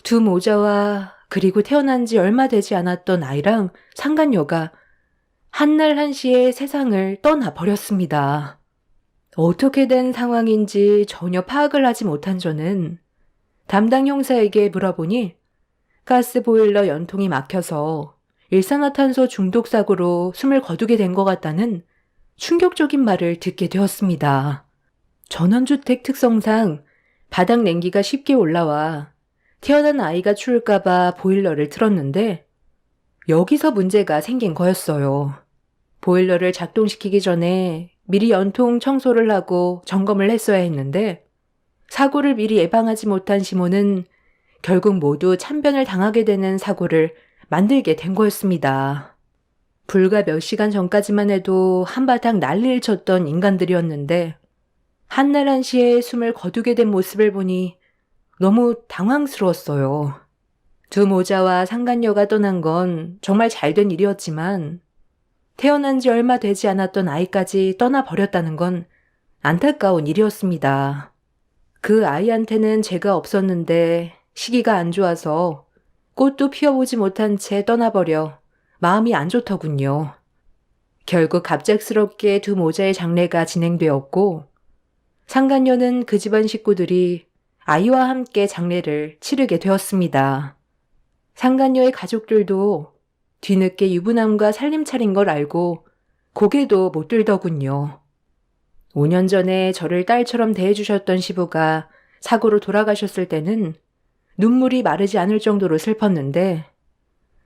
두 모자와 그리고 태어난 지 얼마 되지 않았던 아이랑 상간녀가 한날 한시에 세상을 떠나버렸습니다. 어떻게 된 상황인지 전혀 파악을 하지 못한 저는 담당 형사에게 물어보니 가스 보일러 연통이 막혀서 일산화탄소 중독 사고로 숨을 거두게 된 것 같다는 충격적인 말을 듣게 되었습니다. 전원주택 특성상 바닥 냉기가 쉽게 올라와 태어난 아이가 추울까봐 보일러를 틀었는데 여기서 문제가 생긴 거였어요. 보일러를 작동시키기 전에 미리 연통 청소를 하고 점검을 했어야 했는데 사고를 미리 예방하지 못한 시모는 결국 모두 참변을 당하게 되는 사고를 만들게 된 거였습니다. 불과 몇 시간 전까지만 해도 한바탕 난리를 쳤던 인간들이었는데 한날 한시에 숨을 거두게 된 모습을 보니 너무 당황스러웠어요. 두 모자와 상간녀가 떠난 건 정말 잘된 일이었지만 태어난 지 얼마 되지 않았던 아이까지 떠나버렸다는 건 안타까운 일이었습니다. 그 아이한테는 죄가 없었는데 시기가 안 좋아서 꽃도 피워보지 못한 채 떠나버려 마음이 안 좋더군요. 결국 갑작스럽게 두 모자의 장례가 진행되었고 상간녀는 그 집안 식구들이 아이와 함께 장례를 치르게 되었습니다. 상간녀의 가족들도 뒤늦게 유부남과 살림 차린 걸 알고 고개도 못 들더군요. 5년 전에 저를 딸처럼 대해주셨던 시부가 사고로 돌아가셨을 때는 눈물이 마르지 않을 정도로 슬펐는데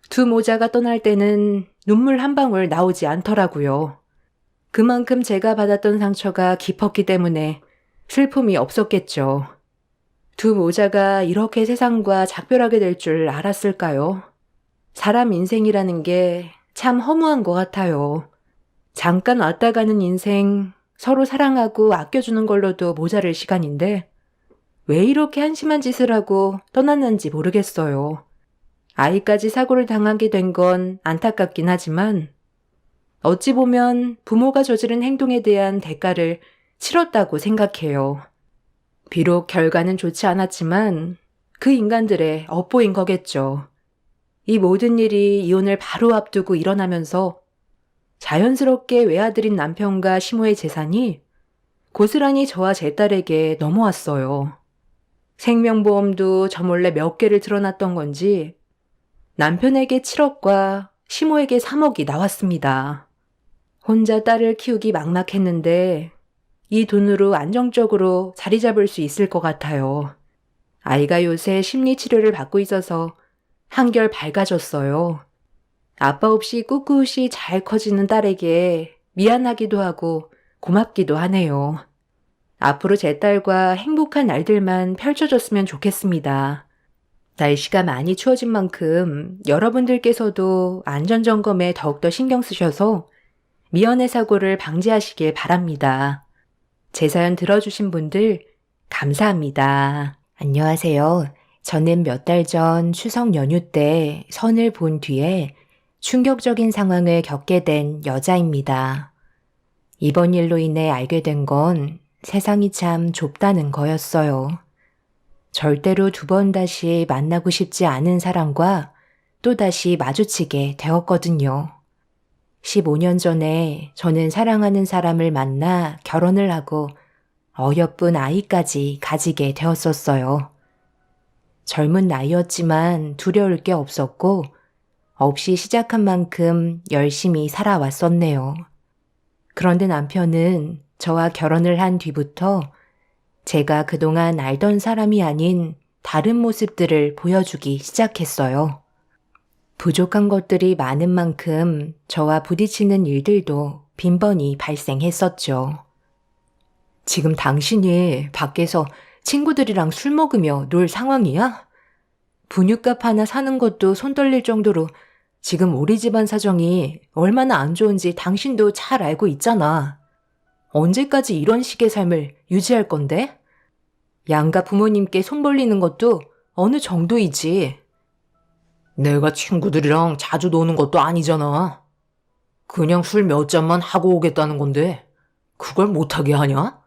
두 모자가 떠날 때는 눈물 한 방울 나오지 않더라고요. 그만큼 제가 받았던 상처가 깊었기 때문에 슬픔이 없었겠죠. 두 모자가 이렇게 세상과 작별하게 될 줄 알았을까요? 사람 인생이라는 게 참 허무한 것 같아요. 잠깐 왔다 가는 인생 서로 사랑하고 아껴주는 걸로도 모자랄 시간인데 왜 이렇게 한심한 짓을 하고 떠났는지 모르겠어요. 아이까지 사고를 당하게 된 건 안타깝긴 하지만 어찌 보면 부모가 저지른 행동에 대한 대가를 치렀다고 생각해요. 비록 결과는 좋지 않았지만 그 인간들의 업보인 거겠죠. 이 모든 일이 이혼을 바로 앞두고 일어나면서 자연스럽게 외아들인 남편과 시모의 재산이 고스란히 저와 제 딸에게 넘어왔어요. 생명보험도 저 몰래 몇 개를 들어놨던 건지 남편에게 7억과 시모에게 3억이 나왔습니다. 혼자 딸을 키우기 막막했는데 이 돈으로 안정적으로 자리 잡을 수 있을 것 같아요. 아이가 요새 심리치료를 받고 있어서 한결 밝아졌어요. 아빠 없이 꿋꿋이 잘 커지는 딸에게 미안하기도 하고 고맙기도 하네요. 앞으로 제 딸과 행복한 날들만 펼쳐졌으면 좋겠습니다. 날씨가 많이 추워진 만큼 여러분들께서도 안전점검에 더욱더 신경 쓰셔서 미연의 사고를 방지하시길 바랍니다. 제 사연 들어주신 분들 감사합니다. 안녕하세요. 저는 몇 달 전 추석 연휴 때 선을 본 뒤에 충격적인 상황을 겪게 된 여자입니다. 이번 일로 인해 알게 된 건 세상이 참 좁다는 거였어요. 절대로 두 번 다시 만나고 싶지 않은 사람과 또다시 마주치게 되었거든요. 15년 전에 저는 사랑하는 사람을 만나 결혼을 하고 어여쁜 아이까지 가지게 되었었어요. 젊은 나이였지만 두려울 게 없었고 없이 시작한 만큼 열심히 살아왔었네요. 그런데 남편은 저와 결혼을 한 뒤부터 제가 그동안 알던 사람이 아닌 다른 모습들을 보여주기 시작했어요. 부족한 것들이 많은 만큼 저와 부딪히는 일들도 빈번히 발생했었죠. 지금 당신이 밖에서 친구들이랑 술 먹으며 놀 상황이야? 분유값 하나 사는 것도 손 떨릴 정도로 지금 우리 집안 사정이 얼마나 안 좋은지 당신도 잘 알고 있잖아. 언제까지 이런 식의 삶을 유지할 건데? 양가 부모님께 손 벌리는 것도 어느 정도이지.
내가 친구들이랑 자주 노는 것도 아니잖아. 그냥 술 몇 잔만 하고 오겠다는 건데 그걸 못하게 하냐?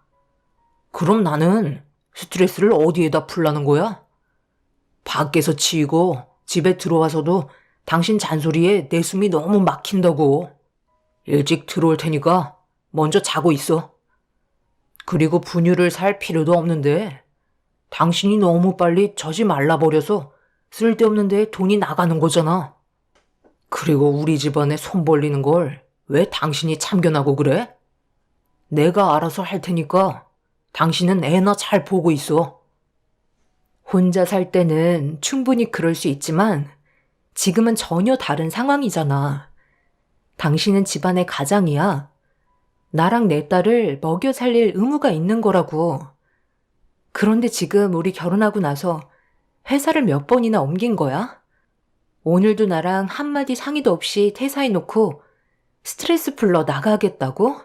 그럼 나는 스트레스를 어디에다 풀라는 거야? 밖에서 치이고 집에 들어와서도 당신 잔소리에 내 숨이 너무 막힌다고. 일찍 들어올 테니까 먼저 자고 있어. 그리고 분유를 살 필요도 없는데 당신이 너무 빨리 젖이 말라버려서 쓸데없는 데에 돈이 나가는 거잖아. 그리고 우리 집안에 손 벌리는 걸 왜 당신이 참견하고 그래? 내가 알아서 할 테니까 당신은 애나 잘 보고 있어.
혼자 살 때는 충분히 그럴 수 있지만 지금은 전혀 다른 상황이잖아. 당신은 집안의 가장이야. 나랑 내 딸을 먹여 살릴 의무가 있는 거라고. 그런데 지금 우리 결혼하고 나서 회사를 몇 번이나 옮긴 거야? 오늘도 나랑 한마디 상의도 없이 퇴사해놓고 스트레스 풀러 나가겠다고?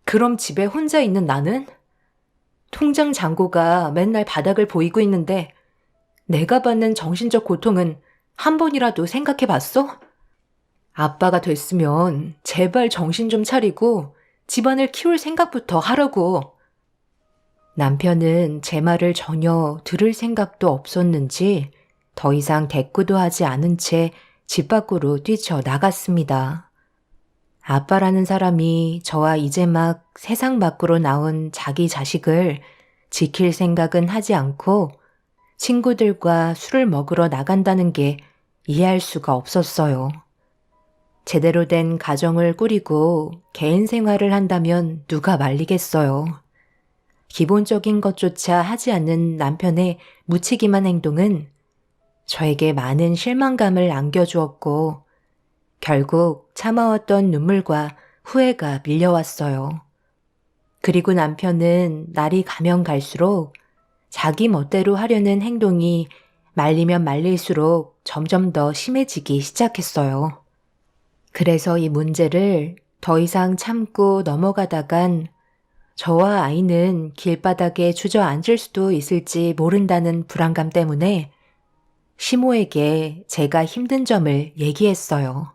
그럼 집에 혼자 있는 나는? 통장 잔고가 맨날 바닥을 보이고 있는데 내가 받는 정신적 고통은 한 번이라도 생각해 봤어? 아빠가 됐으면 제발 정신 좀 차리고 집안을 키울 생각부터 하라고. 남편은 제 말을 전혀 들을 생각도 없었는지 더 이상 대꾸도 하지 않은 채 집 밖으로 뛰쳐나갔습니다. 아빠라는 사람이 저와 이제 막 세상 밖으로 나온 자기 자식을 지킬 생각은 하지 않고 친구들과 술을 먹으러 나간다는 게 이해할 수가 없었어요. 제대로 된 가정을 꾸리고 개인 생활을 한다면 누가 말리겠어요. 기본적인 것조차 하지 않는 남편의 무책임한 행동은 저에게 많은 실망감을 안겨주었고 결국 참아왔던 눈물과 후회가 밀려왔어요. 그리고 남편은 날이 가면 갈수록 자기 멋대로 하려는 행동이 말리면 말릴수록 점점 더 심해지기 시작했어요. 그래서 이 문제를 더 이상 참고 넘어가다간 저와 아이는 길바닥에 주저앉을 수도 있을지 모른다는 불안감 때문에 시모에게 제가 힘든 점을 얘기했어요.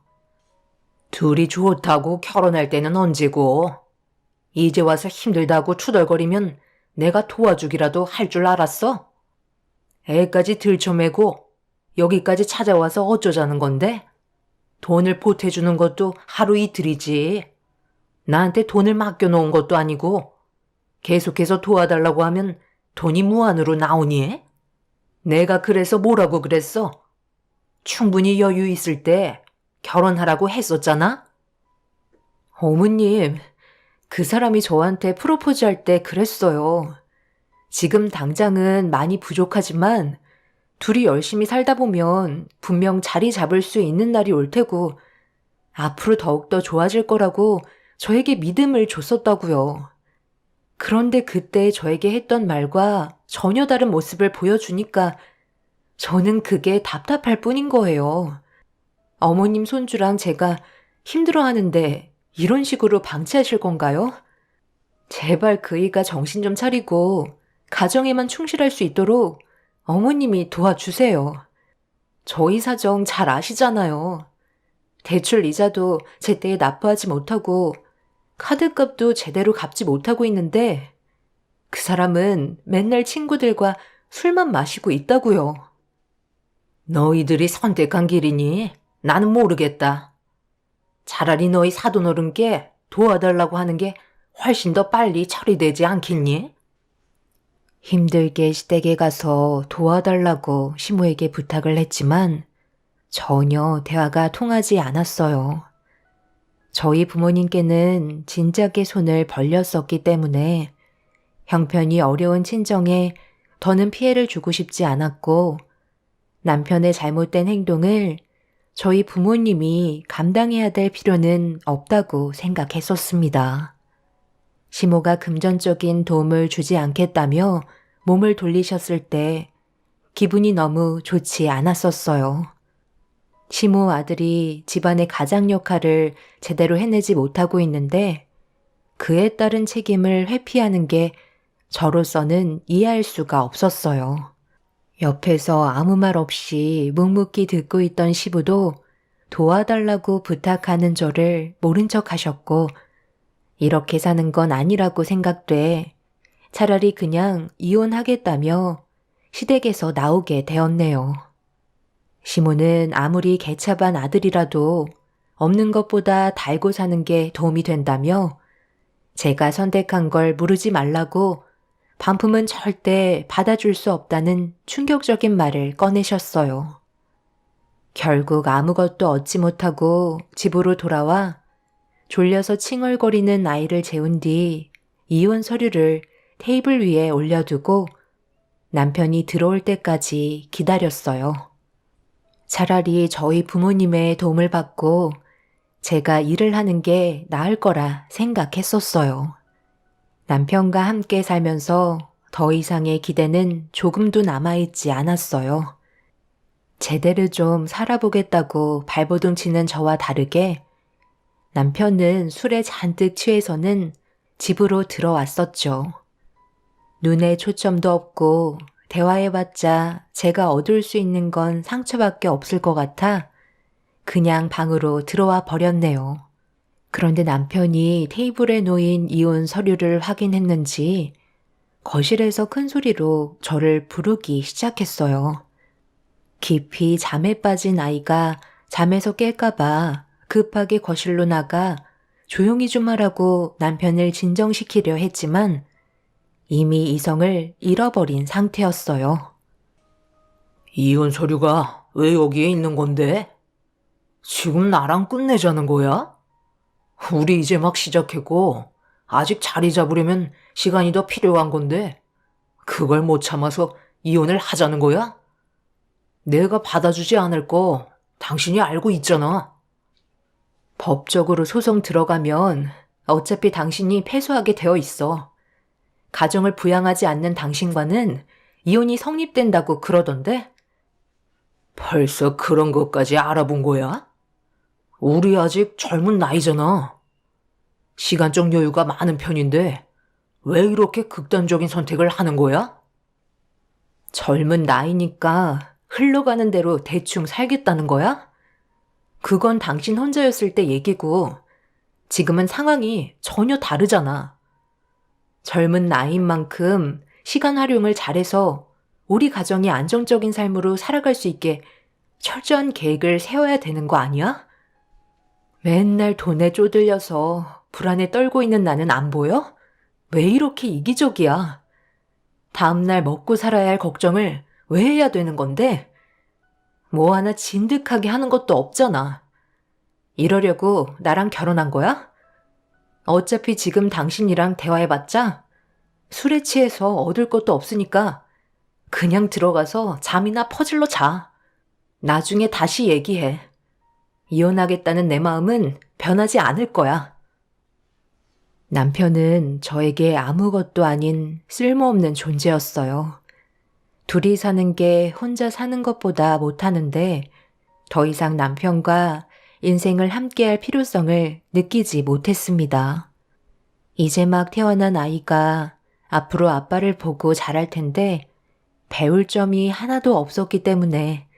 둘이 좋다고 결혼할 때는 언제고? 이제 와서 힘들다고 투덜거리면 내가 도와주기라도 할 줄 알았어? 애까지 들쳐매고 여기까지 찾아와서 어쩌자는 건데? 돈을 보태주는 것도 하루 이틀이지. 나한테 돈을 맡겨놓은 것도 아니고 계속해서 도와달라고 하면 돈이 무한으로 나오니? 내가 그래서 뭐라고 그랬어? 충분히 여유 있을 때 결혼하라고 했었잖아?
어머님, 그 사람이 저한테 프로포즈할 때 그랬어요. 지금 당장은 많이 부족하지만 둘이 열심히 살다 보면 분명 자리 잡을 수 있는 날이 올 테고 앞으로 더욱더 좋아질 거라고 저에게 믿음을 줬었다고요. 그런데 그때 저에게 했던 말과 전혀 다른 모습을 보여주니까 저는 그게 답답할 뿐인 거예요. 어머님 손주랑 제가 힘들어하는데 이런 식으로 방치하실 건가요? 제발 그이가 정신 좀 차리고 가정에만 충실할 수 있도록 어머님이 도와주세요. 저희 사정 잘 아시잖아요. 대출 이자도 제때에 납부하지 못하고 카드값도 제대로 갚지 못하고 있는데 그 사람은 맨날 친구들과 술만 마시고 있다고요.
너희들이 선택한 길이니 나는 모르겠다. 차라리 너희 사돈어른께 도와달라고 하는 게 훨씬 더 빨리 처리되지 않겠니?
힘들게 시댁에 가서 도와달라고 시모에게 부탁을 했지만 전혀 대화가 통하지 않았어요. 저희 부모님께는 진작에 손을 벌렸었기 때문에 형편이 어려운 친정에 더는 피해를 주고 싶지 않았고 남편의 잘못된 행동을 저희 부모님이 감당해야 될 필요는 없다고 생각했었습니다. 시모가 금전적인 도움을 주지 않겠다며 몸을 돌리셨을 때 기분이 너무 좋지 않았었어요. 시모 아들이 집안의 가장 역할을 제대로 해내지 못하고 있는데 그에 따른 책임을 회피하는 게 저로서는 이해할 수가 없었어요. 옆에서 아무 말 없이 묵묵히 듣고 있던 시부도 도와달라고 부탁하는 저를 모른 척 하셨고, 이렇게 사는 건 아니라고 생각돼 차라리 그냥 이혼하겠다며 시댁에서 나오게 되었네요. 시모는 아무리 개차반 아들이라도 없는 것보다 달고 사는 게 도움이 된다며 제가 선택한 걸 물으지 말라고 반품은 절대 받아줄 수 없다는 충격적인 말을 꺼내셨어요. 결국 아무것도 얻지 못하고 집으로 돌아와 졸려서 칭얼거리는 아이를 재운 뒤 이혼 서류를 테이블 위에 올려두고 남편이 들어올 때까지 기다렸어요. 차라리 저희 부모님의 도움을 받고 제가 일을 하는 게 나을 거라 생각했었어요. 남편과 함께 살면서 더 이상의 기대는 조금도 남아있지 않았어요. 제대로 좀 살아보겠다고 발버둥 치는 저와 다르게 남편은 술에 잔뜩 취해서는 집으로 들어왔었죠. 눈에 초점도 없고 대화해봤자 제가 얻을 수 있는 건 상처밖에 없을 것 같아 그냥 방으로 들어와 버렸네요. 그런데 남편이 테이블에 놓인 이혼 서류를 확인했는지 거실에서 큰 소리로 저를 부르기 시작했어요. 깊이 잠에 빠진 아이가 잠에서 깰까봐 급하게 거실로 나가 조용히 좀 하라고 남편을 진정시키려 했지만 이미 이성을 잃어버린 상태였어요.
이혼 서류가 왜 여기에 있는 건데? 지금 나랑 끝내자는 거야? 우리 이제 막 시작했고 아직 자리 잡으려면 시간이 더 필요한 건데 그걸 못 참아서 이혼을 하자는 거야? 내가 받아주지 않을 거 당신이 알고 있잖아.
법적으로 소송 들어가면 어차피 당신이 패소하게 되어 있어. 가정을 부양하지 않는 당신과는 이혼이 성립된다고 그러던데?
벌써 그런 것까지 알아본 거야? 우리 아직 젊은 나이잖아. 시간적 여유가 많은 편인데 왜 이렇게 극단적인 선택을 하는 거야?
젊은 나이니까 흘러가는 대로 대충 살겠다는 거야? 그건 당신 혼자였을 때 얘기고 지금은 상황이 전혀 다르잖아. 젊은 나이인 만큼 시간 활용을 잘해서 우리 가정이 안정적인 삶으로 살아갈 수 있게 철저한 계획을 세워야 되는 거 아니야? 맨날 돈에 쪼들려서 불안에 떨고 있는 나는 안 보여? 왜 이렇게 이기적이야? 다음날 먹고 살아야 할 걱정을 왜 해야 되는 건데? 뭐 하나 진득하게 하는 것도 없잖아. 이러려고 나랑 결혼한 거야? 어차피 지금 당신이랑 대화해봤자 술에 취해서 얻을 것도 없으니까 그냥 들어가서 잠이나 퍼질러 자. 나중에 다시 얘기해. 이혼하겠다는 내 마음은 변하지 않을 거야. 남편은 저에게 아무것도 아닌 쓸모없는 존재였어요. 둘이 사는 게 혼자 사는 것보다 못하는데 더 이상 남편과 인생을 함께할 필요성을 느끼지 못했습니다. 이제 막 태어난 아이가 앞으로 아빠를 보고 자랄 텐데 배울 점이 하나도 없었기 때문에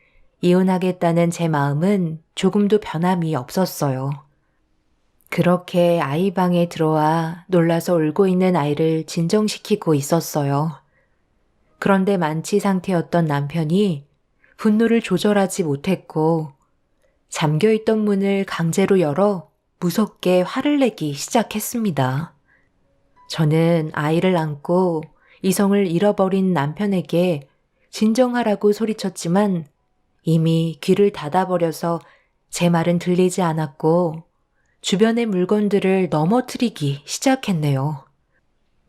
이혼하겠다는 제 마음은 조금도 변함이 없었어요. 그렇게 아이 방에 들어와 놀라서 울고 있는 아이를 진정시키고 있었어요. 그런데 만취 상태였던 남편이 분노를 조절하지 못했고 잠겨있던 문을 강제로 열어 무섭게 화를 내기 시작했습니다. 저는 아이를 안고 이성을 잃어버린 남편에게 진정하라고 소리쳤지만 이미 귀를 닫아버려서 제 말은 들리지 않았고 주변의 물건들을 넘어뜨리기 시작했네요.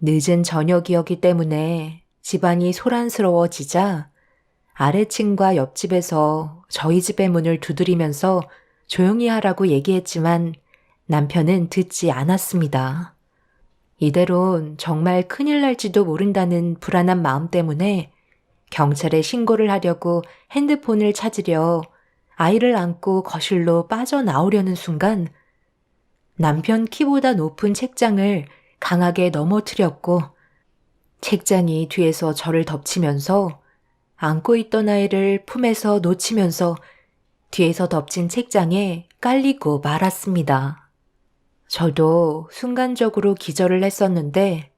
늦은 저녁이었기 때문에 집안이 소란스러워지자 아래층과 옆집에서 저희 집의 문을 두드리면서 조용히 하라고 얘기했지만 남편은 듣지 않았습니다. 이대론 정말 큰일 날지도 모른다는 불안한 마음 때문에 경찰에 신고를 하려고 핸드폰을 찾으려 아이를 안고 거실로 빠져나오려는 순간 남편 키보다 높은 책장을 강하게 넘어뜨렸고 책장이 뒤에서 저를 덮치면서 안고 있던 아이를 품에서 놓치면서 뒤에서 덮친 책장에 깔리고 말았습니다. 저도 순간적으로 기절을 했었는데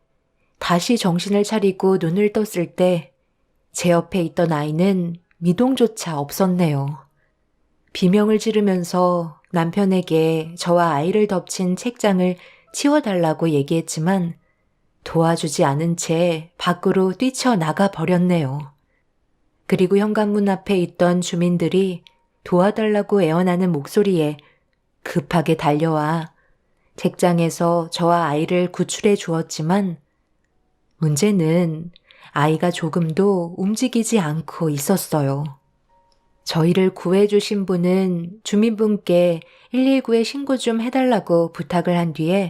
다시 정신을 차리고 눈을 떴을 때 제 옆에 있던 아이는 미동조차 없었네요. 비명을 지르면서 남편에게 저와 아이를 덮친 책장을 치워달라고 얘기했지만 도와주지 않은 채 밖으로 뛰쳐나가 버렸네요. 그리고 현관문 앞에 있던 주민들이 도와달라고 애원하는 목소리에 급하게 달려와 책장에서 저와 아이를 구출해 주었지만 문제는 아이가 조금도 움직이지 않고 있었어요. 저희를 구해주신 분은 주민분께 119에 신고 좀 해달라고 부탁을 한 뒤에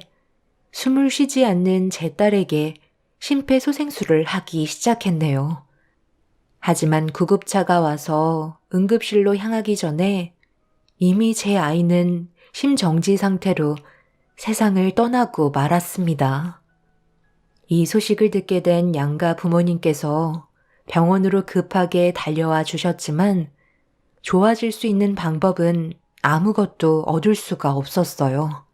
숨을 쉬지 않는 제 딸에게 심폐소생술을 하기 시작했네요. 하지만 구급차가 와서 응급실로 향하기 전에 이미 제 아이는 심정지 상태로 세상을 떠나고 말았습니다. 이 소식을 듣게 된 양가 부모님께서 병원으로 급하게 달려와 주셨지만 좋아질 수 있는 방법은 아무것도 얻을 수가 없었어요.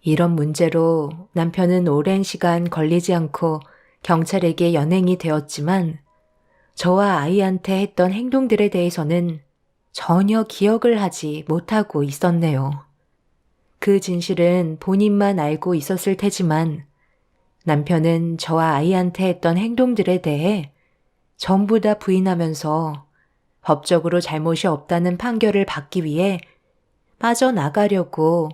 이런 문제로 남편은 오랜 시간 걸리지 않고 경찰에게 연행이 되었지만 저와 아이한테 했던 행동들에 대해서는 전혀 기억을 하지 못하고 있었네요. 그 진실은 본인만 알고 있었을 테지만 남편은 저와 아이한테 했던 행동들에 대해 전부 다 부인하면서 법적으로 잘못이 없다는 판결을 받기 위해 빠져나가려고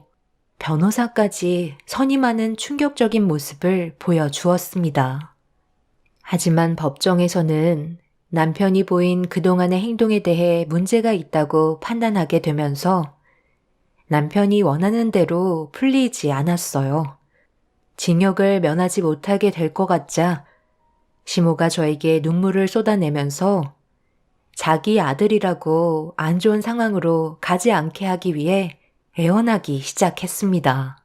변호사까지 선임하는 충격적인 모습을 보여주었습니다. 하지만 법정에서는 남편이 보인 그동안의 행동에 대해 문제가 있다고 판단하게 되면서 남편이 원하는 대로 풀리지 않았어요. 징역을 면하지 못하게 될 것 같자 시모가 저에게 눈물을 쏟아내면서 자기 아들이라고 안 좋은 상황으로 가지 않게 하기 위해 애원하기 시작했습니다.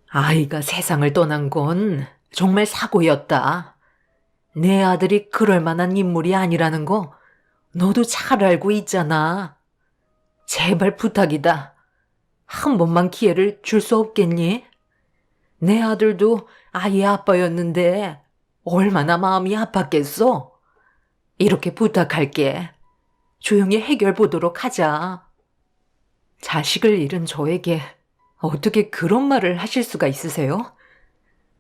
아이가 세상을 떠난 건 정말 사고였다. 내 아들이 그럴 만한 인물이 아니라는 거 너도 잘 알고 있잖아. 제발 부탁이다. 한 번만 기회를 줄 수 없겠니? 내 아들도 아이의 아빠였는데 얼마나 마음이 아팠겠어? 이렇게 부탁할게. 조용히 해결 보도록 하자. 자식을 잃은 저에게 어떻게 그런 말을 하실 수가 있으세요?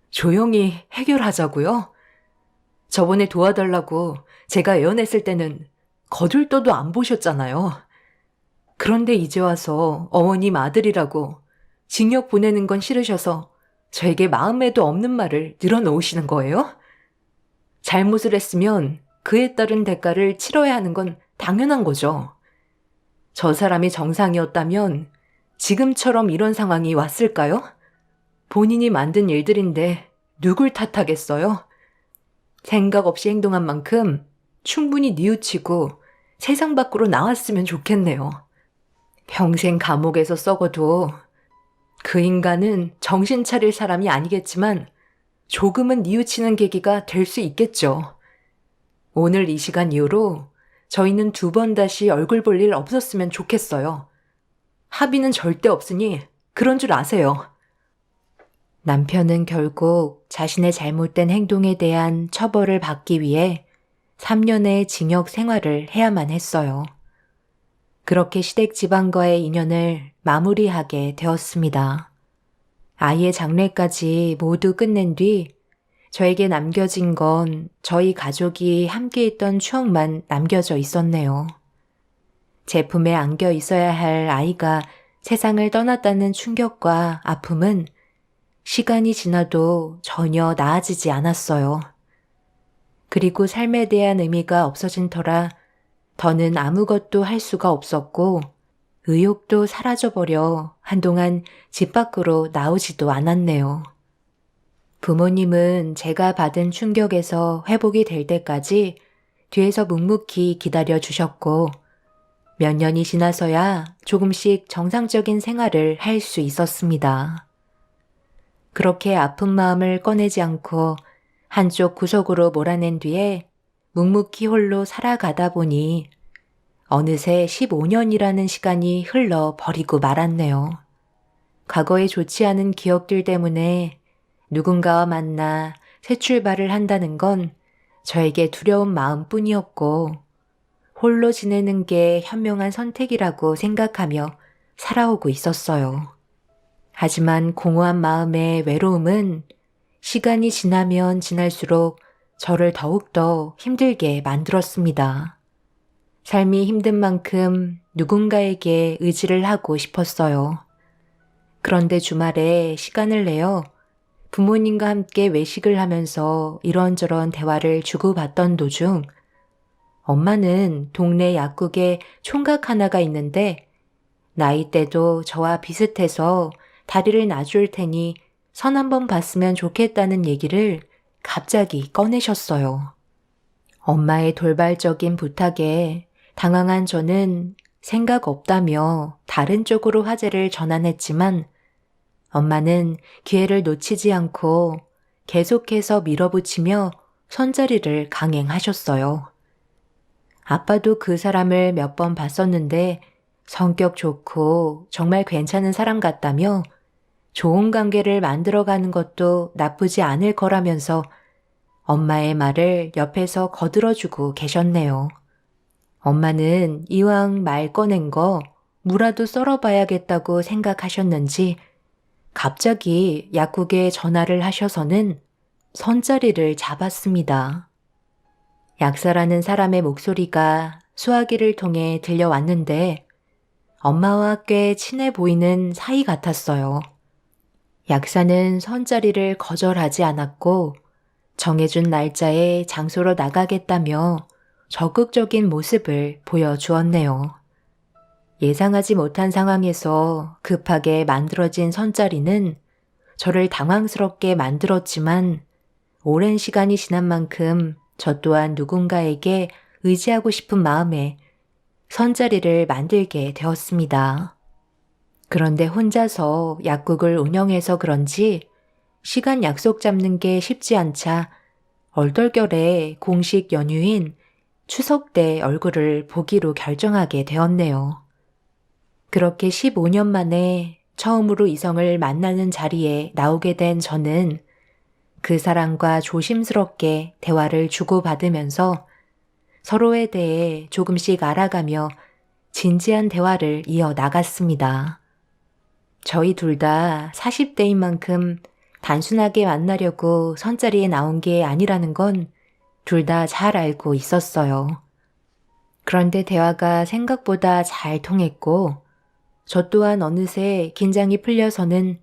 조용히 해결하자고요? 저번에 도와달라고 제가 애원했을 때는 거들떠도 안 보셨잖아요. 그런데 이제 와서 어머님 아들이라고 징역 보내는 건 싫으셔서 저에게 마음에도 없는 말을 늘어놓으시는 거예요? 잘못을 했으면 그에 따른 대가를 치러야 하는 건 당연한 거죠. 저 사람이 정상이었다면 지금처럼 이런 상황이 왔을까요? 본인이 만든 일들인데 누굴 탓하겠어요? 생각 없이 행동한 만큼 충분히 뉘우치고 세상 밖으로 나왔으면 좋겠네요. 평생 감옥에서 썩어도 그 인간은 정신 차릴 사람이 아니겠지만 조금은 뉘우치는 계기가 될 수 있겠죠. 오늘 이 시간 이후로 저희는 2번 다시 얼굴 볼 일 없었으면 좋겠어요. 합의는 절대 없으니 그런 줄 아세요. 남편은 결국 자신의 잘못된 행동에 대한 처벌을 받기 위해 3년의 징역 생활을 해야만 했어요. 그렇게 시댁 집안과의 인연을 마무리하게 되었습니다. 아이의 장례까지 모두 끝낸 뒤 저에게 남겨진 건 저희 가족이 함께 있던 추억만 남겨져 있었네요. 제 품에 안겨 있어야 할 아이가 세상을 떠났다는 충격과 아픔은 시간이 지나도 전혀 나아지지 않았어요. 그리고 삶에 대한 의미가 없어진 터라 더는 아무것도 할 수가 없었고 의욕도 사라져버려 한동안 집 밖으로 나오지도 않았네요. 부모님은 제가 받은 충격에서 회복이 될 때까지 뒤에서 묵묵히 기다려 주셨고 몇 년이 지나서야 조금씩 정상적인 생활을 할 수 있었습니다.
그렇게 아픈 마음을 꺼내지 않고 한쪽 구석으로 몰아낸 뒤에 묵묵히 홀로 살아가다 보니 어느새 15년이라는 시간이 흘러 버리고 말았네요. 과거의 좋지 않은 기억들 때문에 누군가와 만나 새 출발을 한다는 건 저에게 두려운 마음뿐이었고 홀로 지내는 게 현명한 선택이라고 생각하며 살아오고 있었어요. 하지만 공허한 마음의 외로움은 시간이 지나면 지날수록 저를 더욱더 힘들게 만들었습니다. 삶이 힘든 만큼 누군가에게 의지를 하고 싶었어요. 그런데 주말에 시간을 내어 부모님과 함께 외식을 하면서 이런저런 대화를 주고받던 도중 엄마는 동네 약국에 총각 하나가 있는데 나이대도 저와 비슷해서 다리를 놔줄 테니 선 한번 봤으면 좋겠다는 얘기를 갑자기 꺼내셨어요. 엄마의 돌발적인 부탁에 당황한 저는 생각 없다며 다른 쪽으로 화제를 전환했지만 엄마는 기회를 놓치지 않고 계속해서 밀어붙이며 선자리를 강행하셨어요. 아빠도 그 사람을 몇 번 봤었는데 성격 좋고 정말 괜찮은 사람 같다며 좋은 관계를 만들어가는 것도 나쁘지 않을 거라면서 엄마의 말을 옆에서 거들어주고 계셨네요. 엄마는 이왕 말 꺼낸 거 무라도 썰어봐야겠다고 생각하셨는지 갑자기 약국에 전화를 하셔서는 선자리를 잡았습니다. 약사라는 사람의 목소리가 수화기를 통해 들려왔는데 엄마와 꽤 친해 보이는 사이 같았어요. 약사는 선자리를 거절하지 않았고 정해준 날짜에 장소로 나가겠다며 적극적인 모습을 보여주었네요. 예상하지 못한 상황에서 급하게 만들어진 선자리는 저를 당황스럽게 만들었지만 오랜 시간이 지난 만큼 저 또한 누군가에게 의지하고 싶은 마음에 선자리를 만들게 되었습니다. 그런데 혼자서 약국을 운영해서 그런지 시간 약속 잡는 게 쉽지 않자 얼떨결에 공식 연휴인 추석 때 얼굴을 보기로 결정하게 되었네요. 그렇게 15년 만에 처음으로 이성을 만나는 자리에 나오게 된 저는 그 사람과 조심스럽게 대화를 주고받으면서 서로에 대해 조금씩 알아가며 진지한 대화를 이어나갔습니다. 저희 둘 다 40대인 만큼 단순하게 만나려고 선자리에 나온 게 아니라는 건 둘 다 잘 알고 있었어요. 그런데 대화가 생각보다 잘 통했고 저 또한 어느새 긴장이 풀려서는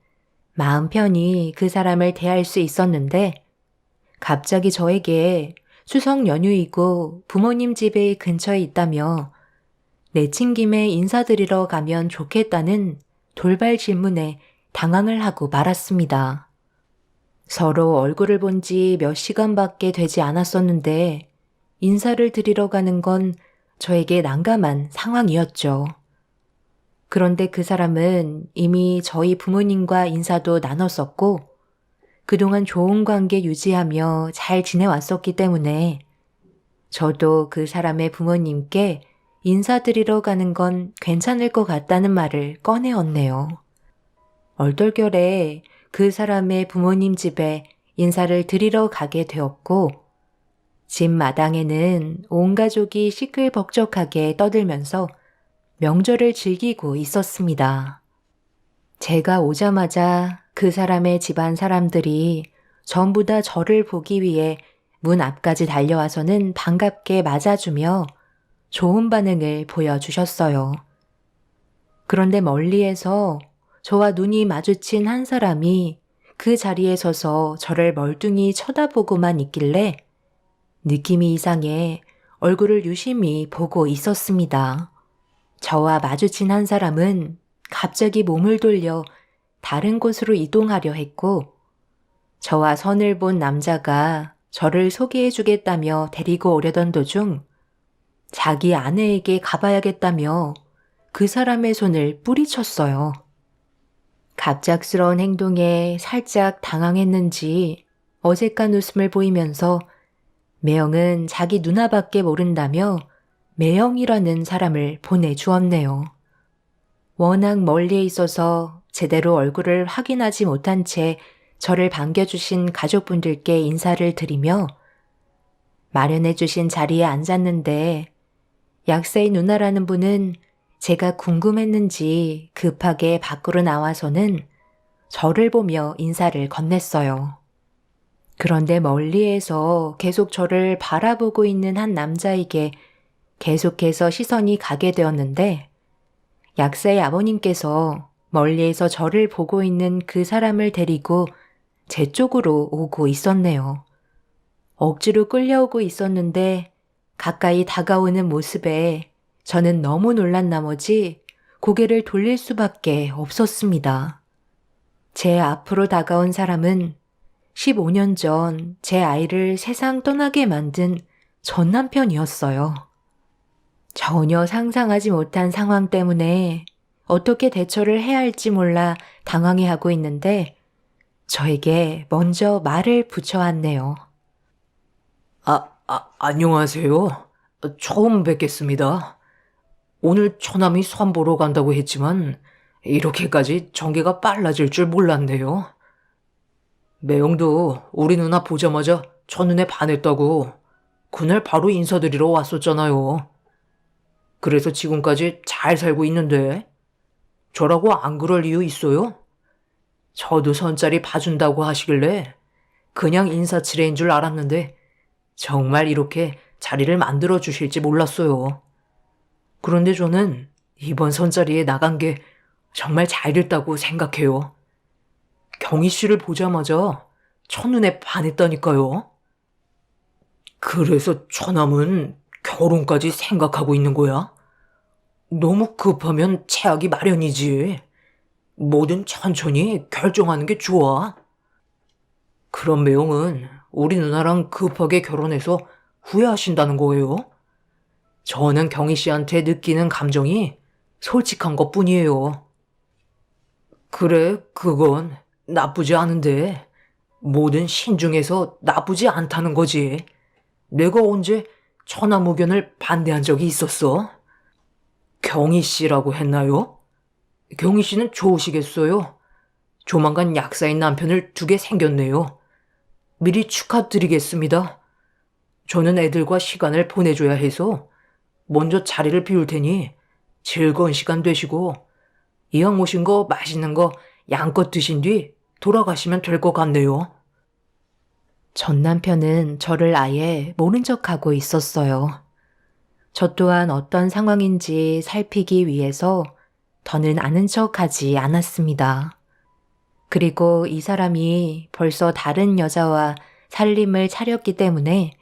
마음 편히 그 사람을 대할 수 있었는데 갑자기 저에게 추석 연휴이고 부모님 집에 근처에 있다며 내친 김에 인사드리러 가면 좋겠다는 돌발 질문에 당황을 하고 말았습니다. 서로 얼굴을 본 지 몇 시간밖에 되지 않았었는데 인사를 드리러 가는 건 저에게 난감한 상황이었죠. 그런데 그 사람은 이미 저희 부모님과 인사도 나눴었고 그동안 좋은 관계 유지하며 잘 지내왔었기 때문에 저도 그 사람의 부모님께 인사드리러 가는 건 괜찮을 것 같다는 말을 꺼내었네요. 얼떨결에 그 사람의 부모님 집에 인사를 드리러 가게 되었고 집 마당에는 온 가족이 시끌벅적하게 떠들면서 명절을 즐기고 있었습니다. 제가 오자마자 그 사람의 집안 사람들이 전부 다 저를 보기 위해 문 앞까지 달려와서는 반갑게 맞아주며 좋은 반응을 보여주셨어요. 그런데 멀리에서 저와 눈이 마주친 한 사람이 그 자리에 서서 저를 멀뚱히 쳐다보고만 있길래 느낌이 이상해 얼굴을 유심히 보고 있었습니다. 저와 마주친 한 사람은 갑자기 몸을 돌려 다른 곳으로 이동하려 했고 저와 선을 본 남자가 저를 소개해주겠다며 데리고 오려던 도중 자기 아내에게 가봐야겠다며 그 사람의 손을 뿌리쳤어요. 갑작스러운 행동에 살짝 당황했는지 어색한 웃음을 보이면서 매형은 자기 누나밖에 모른다며 매형이라는 사람을 보내주었네요. 워낙 멀리에 있어서 제대로 얼굴을 확인하지 못한 채 저를 반겨주신 가족분들께 인사를 드리며 마련해주신 자리에 앉았는데 약사의 누나라는 분은 제가 궁금했는지 급하게 밖으로 나와서는 저를 보며 인사를 건넸어요. 그런데 멀리에서 계속 저를 바라보고 있는 한 남자에게 계속해서 시선이 가게 되었는데 약사의 아버님께서 멀리에서 저를 보고 있는 그 사람을 데리고 제 쪽으로 오고 있었네요. 억지로 끌려오고 있었는데 가까이 다가오는 모습에 저는 너무 놀란 나머지 고개를 돌릴 수밖에 없었습니다. 제 앞으로 다가온 사람은 15년 전 제 아이를 세상 떠나게 만든 전 남편이었어요. 전혀 상상하지 못한 상황 때문에 어떻게 대처를 해야 할지 몰라 당황해하고 있는데 저에게 먼저 말을 붙여왔네요.
안녕하세요. 처음 뵙겠습니다. 오늘 처남이 선 보러 간다고 했지만 이렇게까지 전개가 빨라질 줄 몰랐네요. 매형도 우리 누나 보자마자 첫눈에 반했다고 그날 바로 인사드리러 왔었잖아요. 그래서 지금까지 잘 살고 있는데 저라고 안 그럴 이유 있어요? 저도 선짜리 봐준다고 하시길래 그냥 인사치레인 줄 알았는데 정말 이렇게 자리를 만들어 주실지 몰랐어요. 그런데 저는 이번 선자리에 나간 게 정말 잘 됐다고 생각해요. 경희 씨를 보자마자 첫눈에 반했다니까요. 그래서 처남은 결혼까지 생각하고 있는 거야? 너무 급하면 체하기 마련이지. 뭐든 천천히 결정하는 게 좋아. 그런 매형은 우리 누나랑 급하게 결혼해서 후회하신다는 거예요? 저는 경희 씨한테 느끼는 감정이 솔직한 것 뿐이에요. 그래, 그건 나쁘지 않은데 뭐든 신중해서 나쁘지 않다는 거지. 내가 언제 처남 의견을 반대한 적이 있었어? 경희 씨라고 했나요? 경희 씨는 좋으시겠어요? 조만간 약사인 남편을 두게 생겼네요. 미리 축하드리겠습니다. 저는 애들과 시간을 보내줘야 해서 먼저 자리를 비울 테니 즐거운 시간 되시고 이왕 오신 거 맛있는 거 양껏 드신 뒤 돌아가시면 될 것 같네요.
전 남편은 저를 아예 모른 척하고 있었어요. 저 또한 어떤 상황인지 살피기 위해서 더는 아는 척하지 않았습니다. 그리고 이 사람이 벌써 다른 여자와 살림을 차렸기 때문에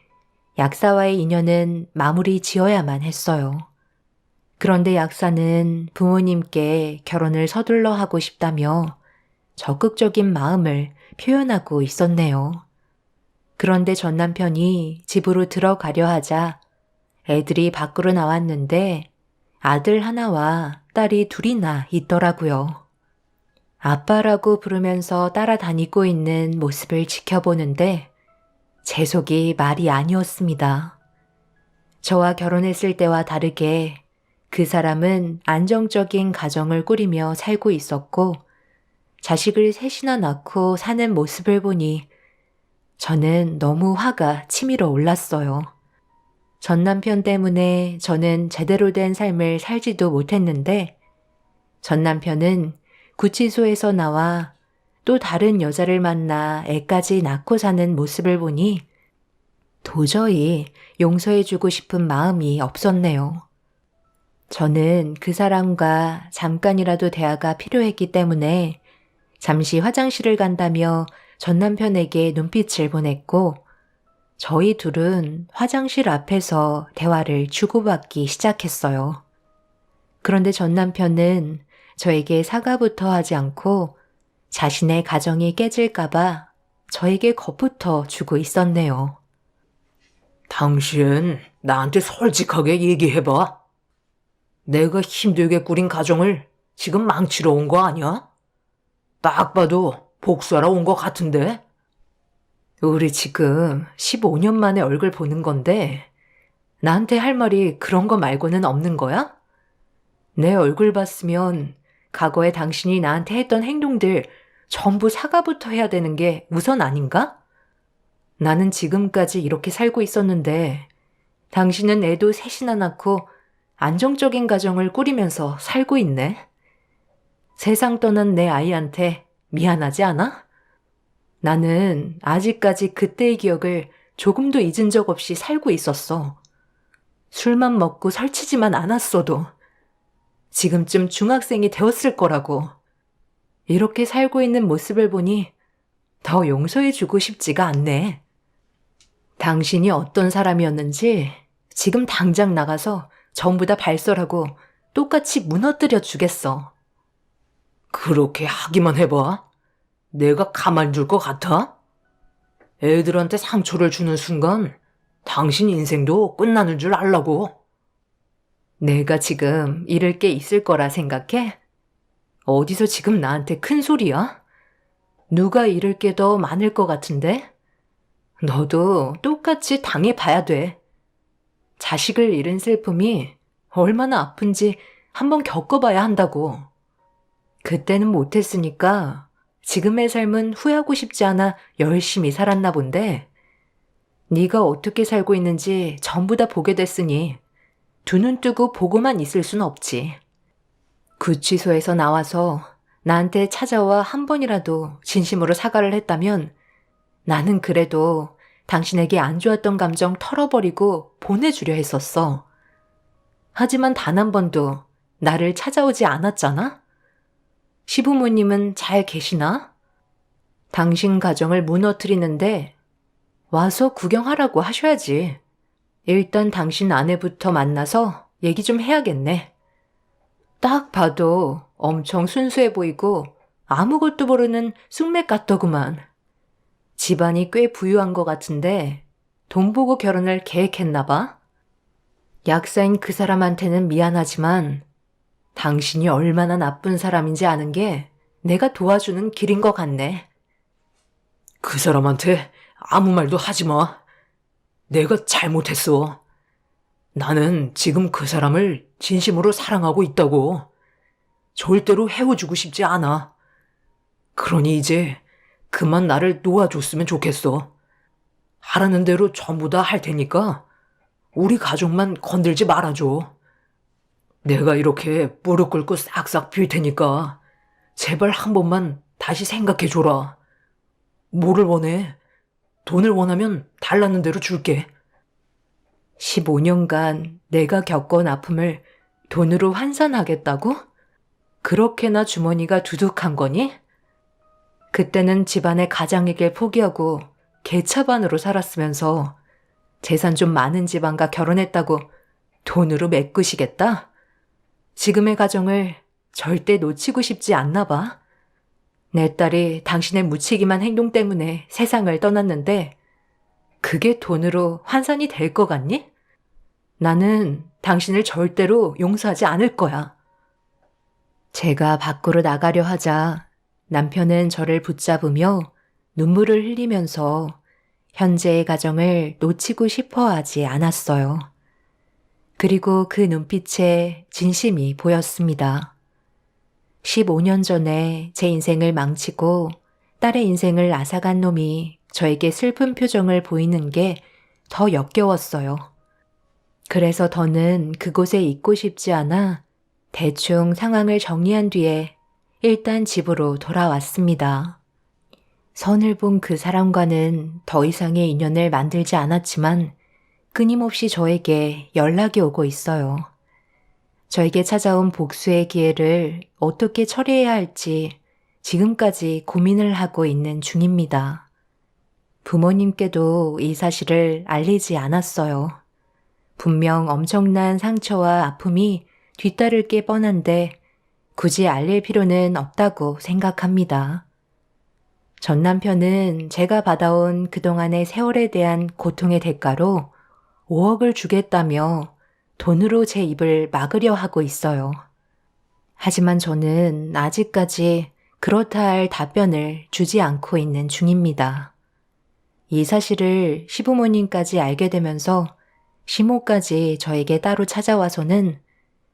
약사와의 인연은 마무리 지어야만 했어요. 그런데 약사는 부모님께 결혼을 서둘러 하고 싶다며 적극적인 마음을 표현하고 있었네요. 그런데 전 남편이 집으로 들어가려 하자 애들이 밖으로 나왔는데 아들 하나와 딸이 둘이나 있더라고요. 아빠라고 부르면서 따라다니고 있는 모습을 지켜보는데 제 속이 말이 아니었습니다. 저와 결혼했을 때와 다르게 그 사람은 안정적인 가정을 꾸리며 살고 있었고 자식을 셋이나 낳고 사는 모습을 보니 저는 너무 화가 치밀어 올랐어요. 전 남편 때문에 저는 제대로 된 삶을 살지도 못했는데 전 남편은 구치소에서 나와 또 다른 여자를 만나 애까지 낳고 사는 모습을 보니 도저히 용서해주고 싶은 마음이 없었네요. 저는 그 사람과 잠깐이라도 대화가 필요했기 때문에 잠시 화장실을 간다며 전 남편에게 눈빛을 보냈고 저희 둘은 화장실 앞에서 대화를 주고받기 시작했어요. 그런데 전 남편은 저에게 사과부터 하지 않고 자신의 가정이 깨질까봐 저에게 겁부터 주고 있었네요.
당신 나한테 솔직하게 얘기해봐. 내가 힘들게 꾸린 가정을 지금 망치러 온 거 아니야? 딱 봐도 복수하러 온 것 같은데?
우리 지금 15년 만에 얼굴 보는 건데, 나한테 할 말이 그런 거 말고는 없는 거야? 내 얼굴 봤으면 과거에 당신이 나한테 했던 행동들 전부 사과부터 해야 되는 게 우선 아닌가? 나는 지금까지 이렇게 살고 있었는데, 당신은 애도 셋이나 낳고 안정적인 가정을 꾸리면서 살고 있네. 세상 떠난 내 아이한테 미안하지 않아? 나는 아직까지 그때의 기억을 조금도 잊은 적 없이 살고 있었어. 술만 먹고 설치지만 않았어도 지금쯤 중학생이 되었을 거라고. 이렇게 살고 있는 모습을 보니 더 용서해주고 싶지가 않네. 당신이 어떤 사람이었는지 지금 당장 나가서 전부 다 발설하고 똑같이 무너뜨려 주겠어.
그렇게 하기만 해봐. 내가 가만 둘 것 같아? 애들한테 상처를 주는 순간 당신 인생도 끝나는 줄 알라고.
내가 지금 잃을 게 있을 거라 생각해? 어디서 지금 나한테 큰 소리야? 누가 잃을 게 더 많을 것 같은데? 너도 똑같이 당해봐야 돼. 자식을 잃은 슬픔이 얼마나 아픈지 한번 겪어봐야 한다고. 그때는 못했으니까 지금의 삶은 후회하고 싶지 않아 열심히 살았나 본데, 네가 어떻게 살고 있는지 전부 다 보게 됐으니 두 눈 뜨고 보고만 있을 순 없지. 구치소에서 나와서 나한테 찾아와 한 번이라도 진심으로 사과를 했다면 나는 그래도 당신에게 안 좋았던 감정 털어버리고 보내주려 했었어. 하지만 단 한 번도 나를 찾아오지 않았잖아? 시부모님은 잘 계시나? 당신 가정을 무너뜨리는데 와서 구경하라고 하셔야지. 일단 당신 아내부터 만나서 얘기 좀 해야겠네. 딱 봐도 엄청 순수해 보이고 아무것도 모르는 쑥맥 같더구만. 집안이 꽤 부유한 것 같은데 돈 보고 결혼을 계획했나 봐. 약사인 그 사람한테는 미안하지만 당신이 얼마나 나쁜 사람인지 아는 게 내가 도와주는 길인 것 같네.
그 사람한테 아무 말도 하지 마. 내가 잘못했어. 나는 지금 그 사람을 진심으로 사랑하고 있다고. 절대로 헤어지고 싶지 않아. 그러니 이제 그만 나를 놓아줬으면 좋겠어. 하라는 대로 전부 다 할 테니까 우리 가족만 건들지 말아줘. 내가 이렇게 무릎 꿇고 싹싹 빌 테니까 제발 한 번만 다시 생각해줘라. 뭐를 원해? 돈을 원하면 달라는 대로 줄게.
15년간 내가 겪어온 아픔을 돈으로 환산하겠다고? 그렇게나 주머니가 두둑한 거니? 그때는 집안의 가장에게 포기하고 개차반으로 살았으면서 재산 좀 많은 집안과 결혼했다고 돈으로 메꾸시겠다? 지금의 가정을 절대 놓치고 싶지 않나 봐. 내 딸이 당신의 무책임한 행동 때문에 세상을 떠났는데 그게 돈으로 환산이 될 것 같니? 나는 당신을 절대로 용서하지 않을 거야. 제가 밖으로 나가려 하자 남편은 저를 붙잡으며 눈물을 흘리면서 현재의 가정을 놓치고 싶어 하지 않았어요. 그리고 그 눈빛에 진심이 보였습니다. 15년 전에 제 인생을 망치고 딸의 인생을 앗아간 놈이 저에게 슬픈 표정을 보이는 게 더 역겨웠어요. 그래서 더는 그곳에 있고 싶지 않아 대충 상황을 정리한 뒤에 일단 집으로 돌아왔습니다. 선을 본 그 사람과는 더 이상의 인연을 만들지 않았지만 끊임없이 저에게 연락이 오고 있어요. 저에게 찾아온 복수의 기회를 어떻게 처리해야 할지 지금까지 고민을 하고 있는 중입니다. 부모님께도 이 사실을 알리지 않았어요. 분명 엄청난 상처와 아픔이 뒤따를 게 뻔한데 굳이 알릴 필요는 없다고 생각합니다. 전 남편은 제가 받아온 그동안의 세월에 대한 고통의 대가로 5억을 주겠다며 돈으로 제 입을 막으려 하고 있어요. 하지만 저는 아직까지 그렇다 할 답변을 주지 않고 있는 중입니다. 이 사실을 시부모님까지 알게 되면서 시모까지 저에게 따로 찾아와서는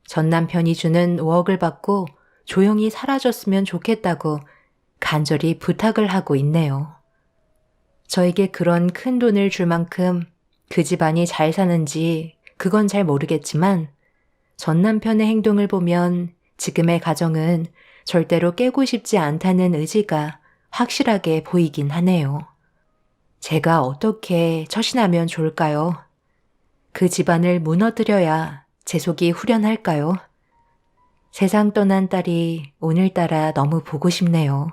전 남편이 주는 5억을 받고 조용히 사라졌으면 좋겠다고 간절히 부탁을 하고 있네요. 저에게 그런 큰 돈을 줄 만큼 그 집안이 잘 사는지 그건 잘 모르겠지만 전 남편의 행동을 보면 지금의 가정은 절대로 깨고 싶지 않다는 의지가 확실하게 보이긴 하네요. 제가 어떻게 처신하면 좋을까요? 그 집안을 무너뜨려야 제 속이 후련할까요? 세상 떠난 딸이 오늘따라 너무 보고 싶네요.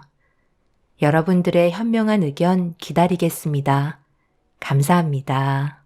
여러분들의 현명한 의견 기다리겠습니다. 감사합니다.